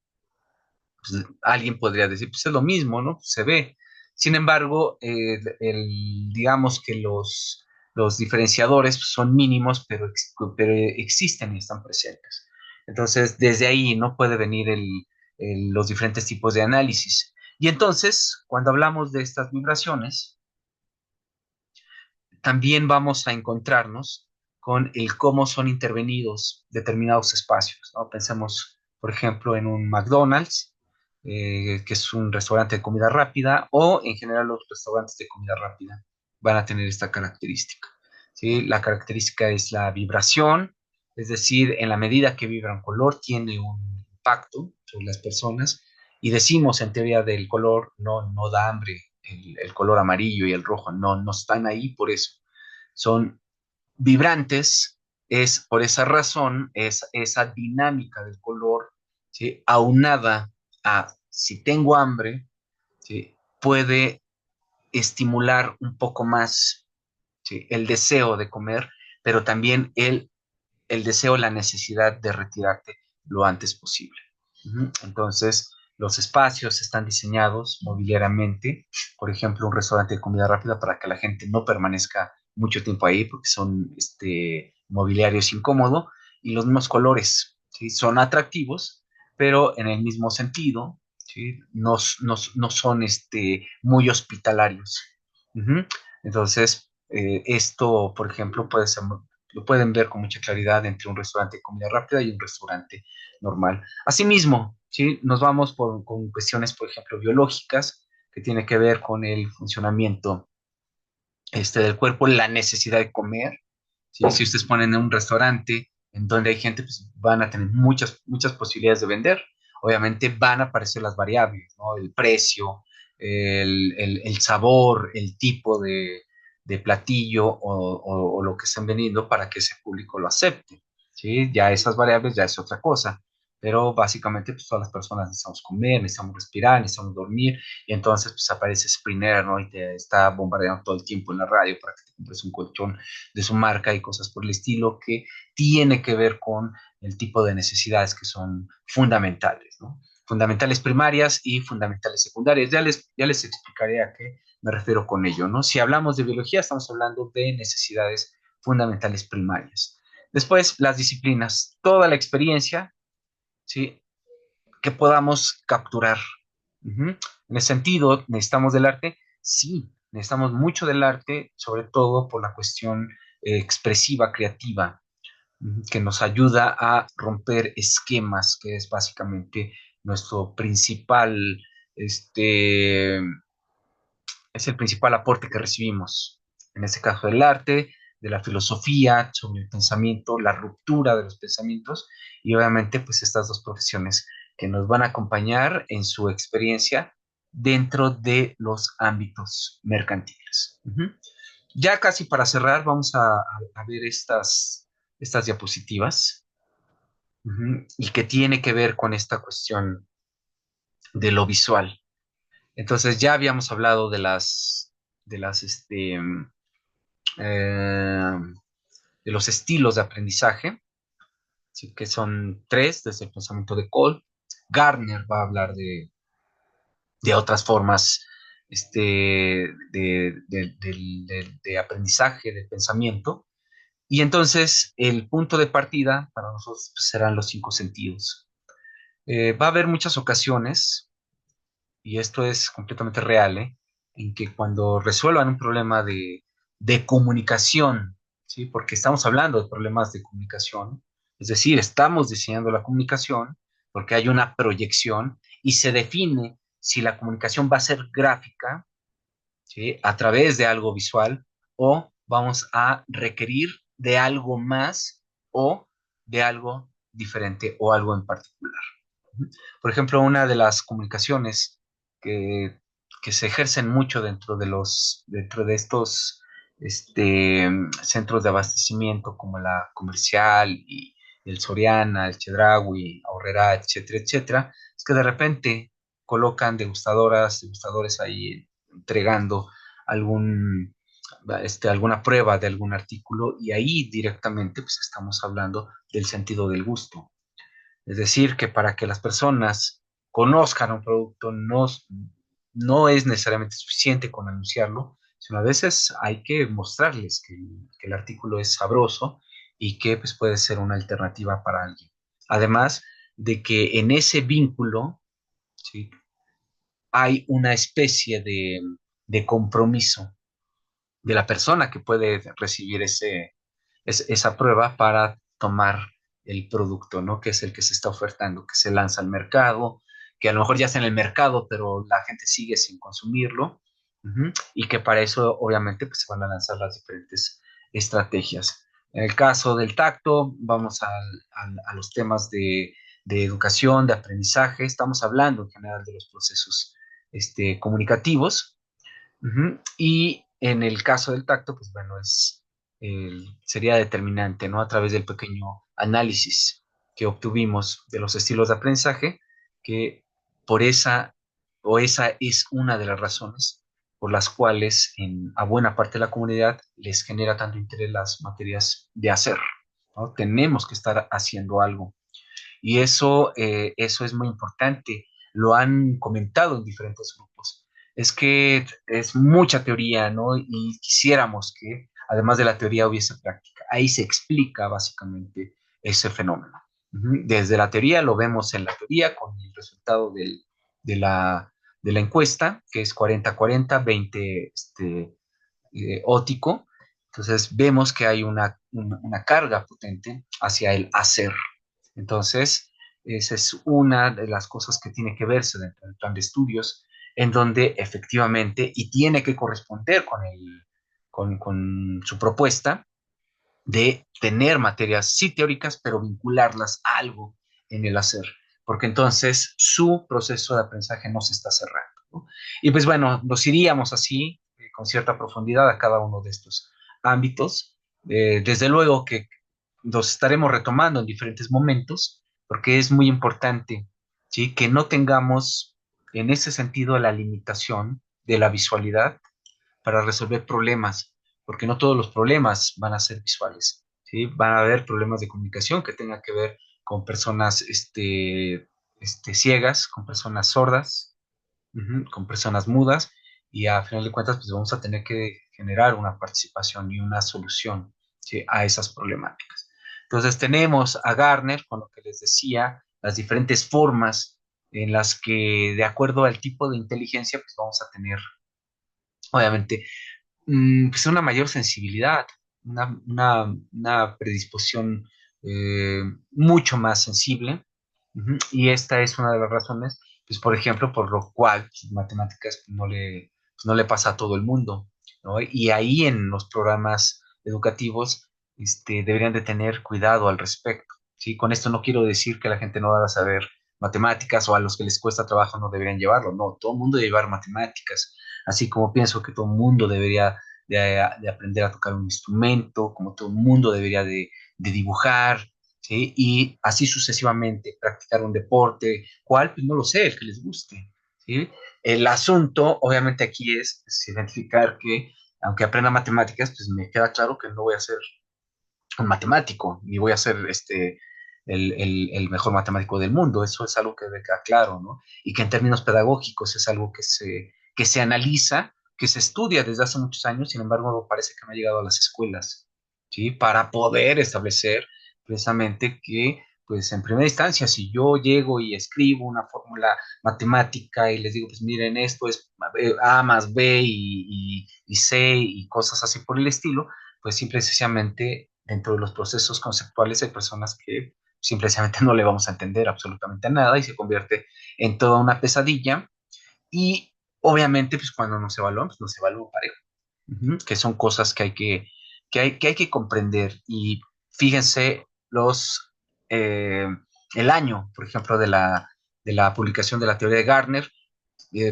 pues, alguien podría decir, pues es lo mismo, ¿no? Pues, se ve. Sin embargo, digamos que los diferenciadores pues, son mínimos, pero existen y están presentes. Entonces, desde ahí no puede venir los diferentes tipos de análisis. Y entonces, cuando hablamos de estas vibraciones, también vamos a encontrarnos con el cómo son intervenidos determinados espacios, ¿no? Pensemos, por ejemplo, en un McDonald's, que es un restaurante de comida rápida, o en general los restaurantes de comida rápida van a tener esta característica. ¿Sí? La característica es la vibración, es decir, en la medida que vibra un color, tiene un impacto sobre las personas, y decimos en teoría del color, no da hambre, el color amarillo y el rojo, no están ahí por eso. Son vibrantes, es por esa razón, es esa dinámica del color, ¿sí? Aunada a si tengo hambre, ¿sí? Puede estimular un poco más, ¿sí? El deseo de comer, pero también el deseo, la necesidad de retirarte lo antes posible. Entonces, los espacios están diseñados mobiliariamente, por ejemplo, un restaurante de comida rápida para que la gente no permanezca mucho tiempo ahí porque son mobiliarios incómodos y los mismos colores, ¿sí? Son atractivos, pero en el mismo sentido, ¿sí? No son muy hospitalarios. Uh-huh. Entonces, esto, por ejemplo, lo pueden ver con mucha claridad entre un restaurante de comida rápida y un restaurante normal. Asimismo, ¿sí? Nos vamos con cuestiones, por ejemplo, biológicas, que tiene que ver con el funcionamiento del cuerpo, la necesidad de comer. ¿Sí? Si ustedes ponen en un restaurante en donde hay gente, pues van a tener muchas posibilidades de vender. Obviamente van a aparecer las variables, ¿no? El precio, el sabor, el tipo de platillo o lo que estén vendiendo para que ese público lo acepte. ¿Sí? Ya esas variables ya es otra cosa. Pero básicamente, pues todas las personas necesitamos comer, necesitamos respirar, necesitamos dormir, y entonces pues aparece Sprinter, ¿no? Y te está bombardeando todo el tiempo en la radio para que te compres un colchón de su marca y cosas por el estilo que tiene que ver con el tipo de necesidades que son fundamentales, ¿no? Fundamentales primarias y fundamentales secundarias. Ya les explicaré a qué me refiero con ello, ¿no? Si hablamos de biología, estamos hablando de necesidades fundamentales primarias. Después, las disciplinas, toda la experiencia, ¿sí? Que podamos capturar. Uh-huh. En ese sentido, ¿necesitamos del arte? Sí, necesitamos mucho del arte, sobre todo por la cuestión expresiva, creativa, que nos ayuda a romper esquemas, que es básicamente nuestro principal, este, es el principal aporte que recibimos. En este caso del arte, de la filosofía, sobre el pensamiento, la ruptura de los pensamientos y obviamente pues estas dos profesiones que nos van a acompañar en su experiencia dentro de los ámbitos mercantiles. Uh-huh. Ya casi para cerrar, vamos a ver estas diapositivas, uh-huh, y que tiene que ver con esta cuestión de lo visual. Entonces ya habíamos hablado eh, de los estilos de aprendizaje, ¿sí? Que son tres, desde el pensamiento de Cole. Gardner va a hablar de otras formas de aprendizaje, de pensamiento. Y entonces el punto de partida para nosotros pues, serán los cinco sentidos. Va a haber muchas ocasiones, y esto es completamente real, en que cuando resuelvan un problema de comunicación, ¿sí? Porque estamos hablando de problemas de comunicación, es decir, estamos diseñando la comunicación porque hay una proyección y se define si la comunicación va a ser gráfica, ¿sí? A través de algo visual o vamos a requerir de algo más o de algo diferente o algo en particular. Por ejemplo, una de las comunicaciones que, que se ejercen mucho dentro de estos centros de abastecimiento como la Comercial y el Soriana, el Chedraui, Aurrera, etcétera, etcétera, es que de repente colocan degustadores ahí entregando algún, alguna prueba de algún artículo y ahí directamente pues estamos hablando del sentido del gusto. Es decir, que para que las personas conozcan un producto no es necesariamente suficiente con anunciarlo, sino a veces hay que mostrarles que el artículo es sabroso y que pues, puede ser una alternativa para alguien. Además de que en ese vínculo, ¿sí? Hay una especie de compromiso de la persona que puede recibir esa prueba para tomar el producto, ¿no? Que es el que se está ofertando, que se lanza al mercado, que a lo mejor ya está en el mercado, pero la gente sigue sin consumirlo, y que para eso obviamente pues, se van a lanzar las diferentes estrategias. En el caso del tacto, vamos a los temas de educación, de aprendizaje, estamos hablando en general de los procesos comunicativos. Y en el caso del tacto, pues bueno, sería determinante, ¿no? A través del pequeño análisis que obtuvimos de los estilos de aprendizaje, que por esa, o esa es una de las razones por las cuales a buena parte de la comunidad les genera tanto interés las materias de hacer, ¿no? Tenemos que estar haciendo algo. Y eso es muy importante. Lo han comentado en diferentes grupos. Es que es mucha teoría, ¿no? Y quisiéramos que, además de la teoría, hubiese práctica. Ahí se explica básicamente ese fenómeno. Desde la teoría lo vemos en la teoría con el resultado de, la, de la encuesta, que es 40-40, 20 ótico. Entonces vemos que hay una carga potente hacia el hacer. Entonces, esa es una de las cosas que tiene que verse dentro del plan de estudios, en donde efectivamente, y tiene que corresponder con su propuesta de tener materias sí teóricas, pero vincularlas a algo en el hacer, porque entonces su proceso de aprendizaje no se está cerrando, ¿no? Y pues bueno, nos iríamos así, con cierta profundidad a cada uno de estos ámbitos. Desde luego que los estaremos retomando en diferentes momentos, porque es muy importante, ¿sí? Que no tengamos en ese sentido la limitación de la visualidad para resolver problemas, porque no todos los problemas van a ser visuales, ¿sí? Van a haber problemas de comunicación que tengan que ver con personas ciegas, con personas sordas, con personas mudas, y a final de cuentas pues vamos a tener que generar una participación y una solución, ¿sí? A esas problemáticas. Entonces tenemos a Garner, con lo que les decía, las diferentes formas en las que de acuerdo al tipo de inteligencia pues vamos a tener, obviamente, pues una mayor sensibilidad, una predisposición mucho más sensible. Y esta es una de las razones, pues, por ejemplo, por lo cual pues, matemáticas pues, no le pasa a todo el mundo, ¿no? Y ahí en los programas educativos deberían de tener cuidado al respecto, ¿sí? Con esto no quiero decir que la gente no deba saber matemáticas o a los que les cuesta trabajo no deberían llevarlo, no, todo el mundo debe llevar matemáticas, así como pienso que todo el mundo debería de aprender a tocar un instrumento, como todo el mundo debería de dibujar, ¿sí? Y así sucesivamente, practicar un deporte, ¿cuál? Pues no lo sé, el que les guste, ¿sí? El asunto, obviamente, aquí es identificar que, aunque aprenda matemáticas, pues me queda claro que no voy a ser un matemático, ni voy a ser el mejor matemático del mundo, eso es algo que debe quedar claro, ¿no? Y que en términos pedagógicos es algo que se analiza, que se estudia desde hace muchos años, sin embargo, parece que no ha llegado a las escuelas, ¿sí? Para poder establecer precisamente que, pues en primera instancia, si yo llego y escribo una fórmula matemática y les digo, pues miren, esto es A más B y C y cosas así por el estilo, pues simple y sencillamente dentro de los procesos conceptuales hay personas que simple y sencillamente no le vamos a entender absolutamente nada y se convierte en toda una pesadilla y obviamente pues cuando nos evalúan, pues nos evalúan parejo. Que son cosas que hay que comprender. Y fíjense eh, el año, por ejemplo, de la publicación de la teoría de Gardner.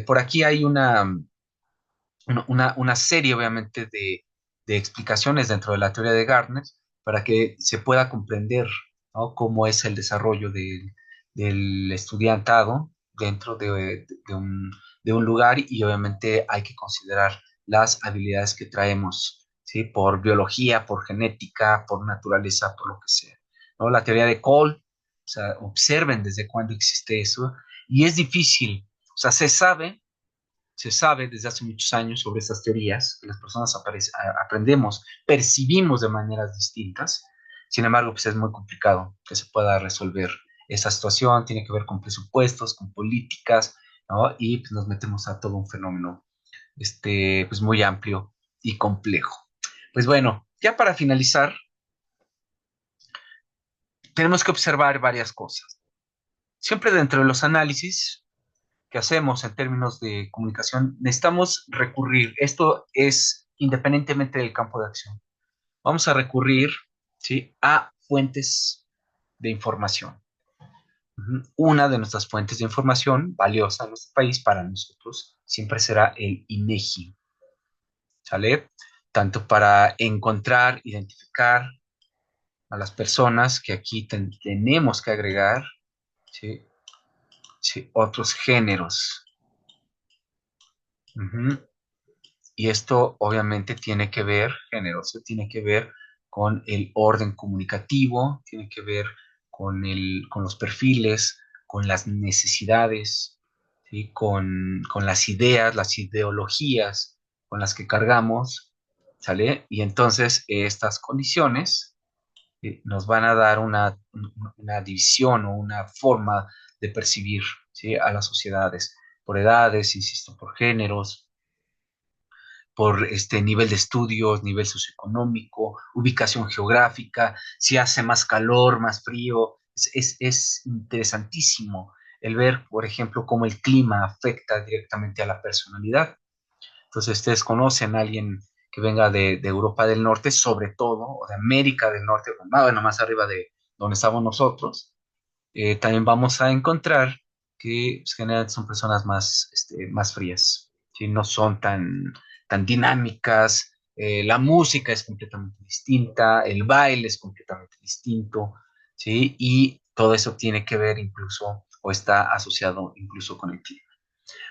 Por aquí hay una serie, obviamente, de explicaciones dentro de la teoría de Gardner para que se pueda comprender, ¿no? Cómo es el desarrollo del estudiantado dentro de un lugar y obviamente hay que considerar las habilidades que traemos, ¿sí? Por biología, por genética, por naturaleza, por lo que sea, ¿no? La teoría de Cole, o sea, observen desde cuándo existe eso y es difícil, o sea, se sabe desde hace muchos años sobre estas teorías, que las personas aprendemos, percibimos de maneras distintas. Sin embargo, pues es muy complicado que se pueda resolver esa situación, tiene que ver con presupuestos, con políticas, ¿no? Y pues nos metemos a todo un fenómeno pues muy amplio y complejo. Pues bueno, ya para finalizar, tenemos que observar varias cosas. Siempre dentro de los análisis que hacemos en términos de comunicación, necesitamos recurrir, esto es independientemente del campo de acción, vamos a recurrir, ¿sí? A fuentes de información. Una de nuestras fuentes de información valiosa en nuestro país para nosotros siempre será el INEGI, ¿sale? Tanto para encontrar, identificar a las personas que aquí tenemos que agregar, ¿sí? Sí, otros géneros. Ujú. Y esto obviamente tiene que ver, generoso, tiene que ver con el orden comunicativo, tiene que ver con los perfiles, con las necesidades, ¿sí? Con las ideas, las ideologías con las que cargamos, ¿sale? Y entonces estas condiciones nos van a dar una división o una forma de percibir, ¿sí? A las sociedades por edades, insisto, por géneros, por este nivel de estudios, nivel socioeconómico, ubicación geográfica, si hace más calor, más frío. Es interesantísimo el ver, por ejemplo, cómo el clima afecta directamente a la personalidad. Entonces, ustedes conocen a alguien que venga de Europa del Norte, sobre todo, o de América del Norte, bueno, más arriba de donde estamos nosotros, también vamos a encontrar que pues, generalmente son personas más frías, ¿sí? No son tan dinámicas, la música es completamente distinta, el baile es completamente distinto, ¿sí? Y todo eso tiene que ver incluso o está asociado incluso con el clima.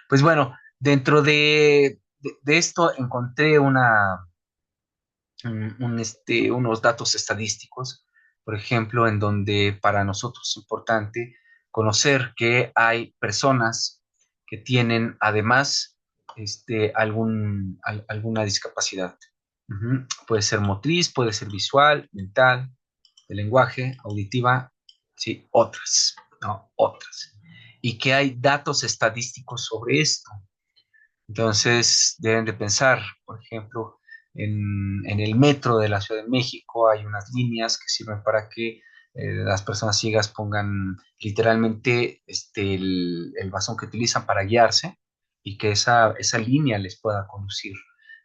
Pues bueno, dentro de esto encontré unos datos estadísticos, por ejemplo, en donde para nosotros es importante conocer que hay personas que tienen además alguna discapacidad. Puede ser motriz, puede ser visual, mental, de lenguaje, auditiva, sí, otras, ¿no? Otras. Y que hay datos estadísticos sobre esto. Entonces, deben de pensar, por ejemplo, en el metro de la Ciudad de México hay unas líneas que sirven para que las personas ciegas pongan literalmente el bastón que utilizan para guiarse y que esa línea les pueda conducir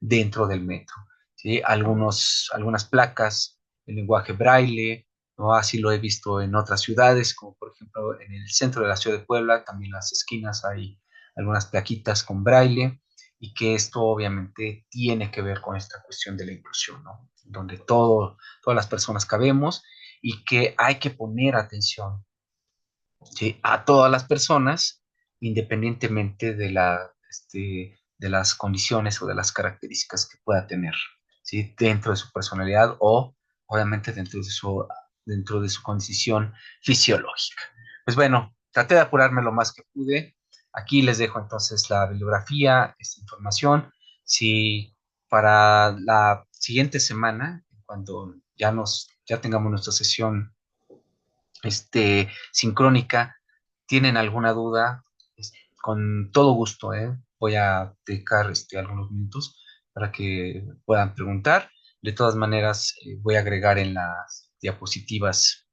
dentro del metro, ¿sí? Algunas placas, el lenguaje braille, ¿no? Así lo he visto en otras ciudades, como por ejemplo en el centro de la ciudad de Puebla, también en las esquinas hay algunas plaquitas con braille y que esto obviamente tiene que ver con esta cuestión de la inclusión, ¿no? Donde todas las personas cabemos y que hay que poner atención, ¿sí? A todas las personas, independientemente de las condiciones o de las características que pueda tener, ¿sí? Dentro de su personalidad o obviamente dentro de su condición fisiológica. Pues bueno, traté de apurarme lo más que pude. Aquí les dejo entonces la bibliografía, esta información. Si para la siguiente semana, cuando ya tengamos nuestra sesión sincrónica, tienen alguna duda, con todo gusto, voy a dedicar algunos minutos para que puedan preguntar. De todas maneras, voy a agregar en las diapositivas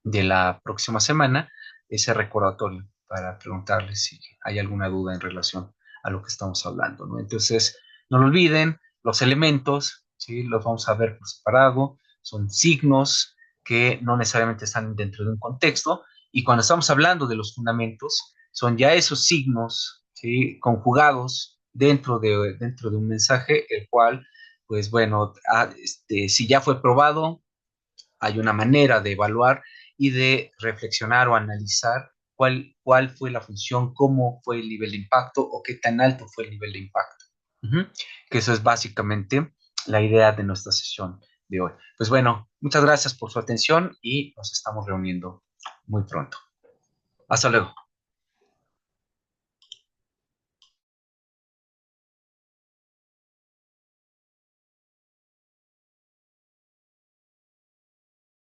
de la próxima semana ese recordatorio para preguntarles si hay alguna duda en relación a lo que estamos hablando, ¿no? Entonces, no lo olviden, los elementos, ¿sí? Los vamos a ver por separado, son signos que no necesariamente están dentro de un contexto, y cuando estamos hablando de los fundamentos, son ya esos signos, ¿sí? Conjugados dentro de un mensaje, el cual, pues bueno, si ya fue probado, hay una manera de evaluar y de reflexionar o analizar cuál fue la función, cómo fue el nivel de impacto o qué tan alto fue el nivel de impacto. Ujú. Que eso es básicamente la idea de nuestra sesión de hoy. Pues bueno, muchas gracias por su atención y nos estamos reuniendo muy pronto. Hasta luego.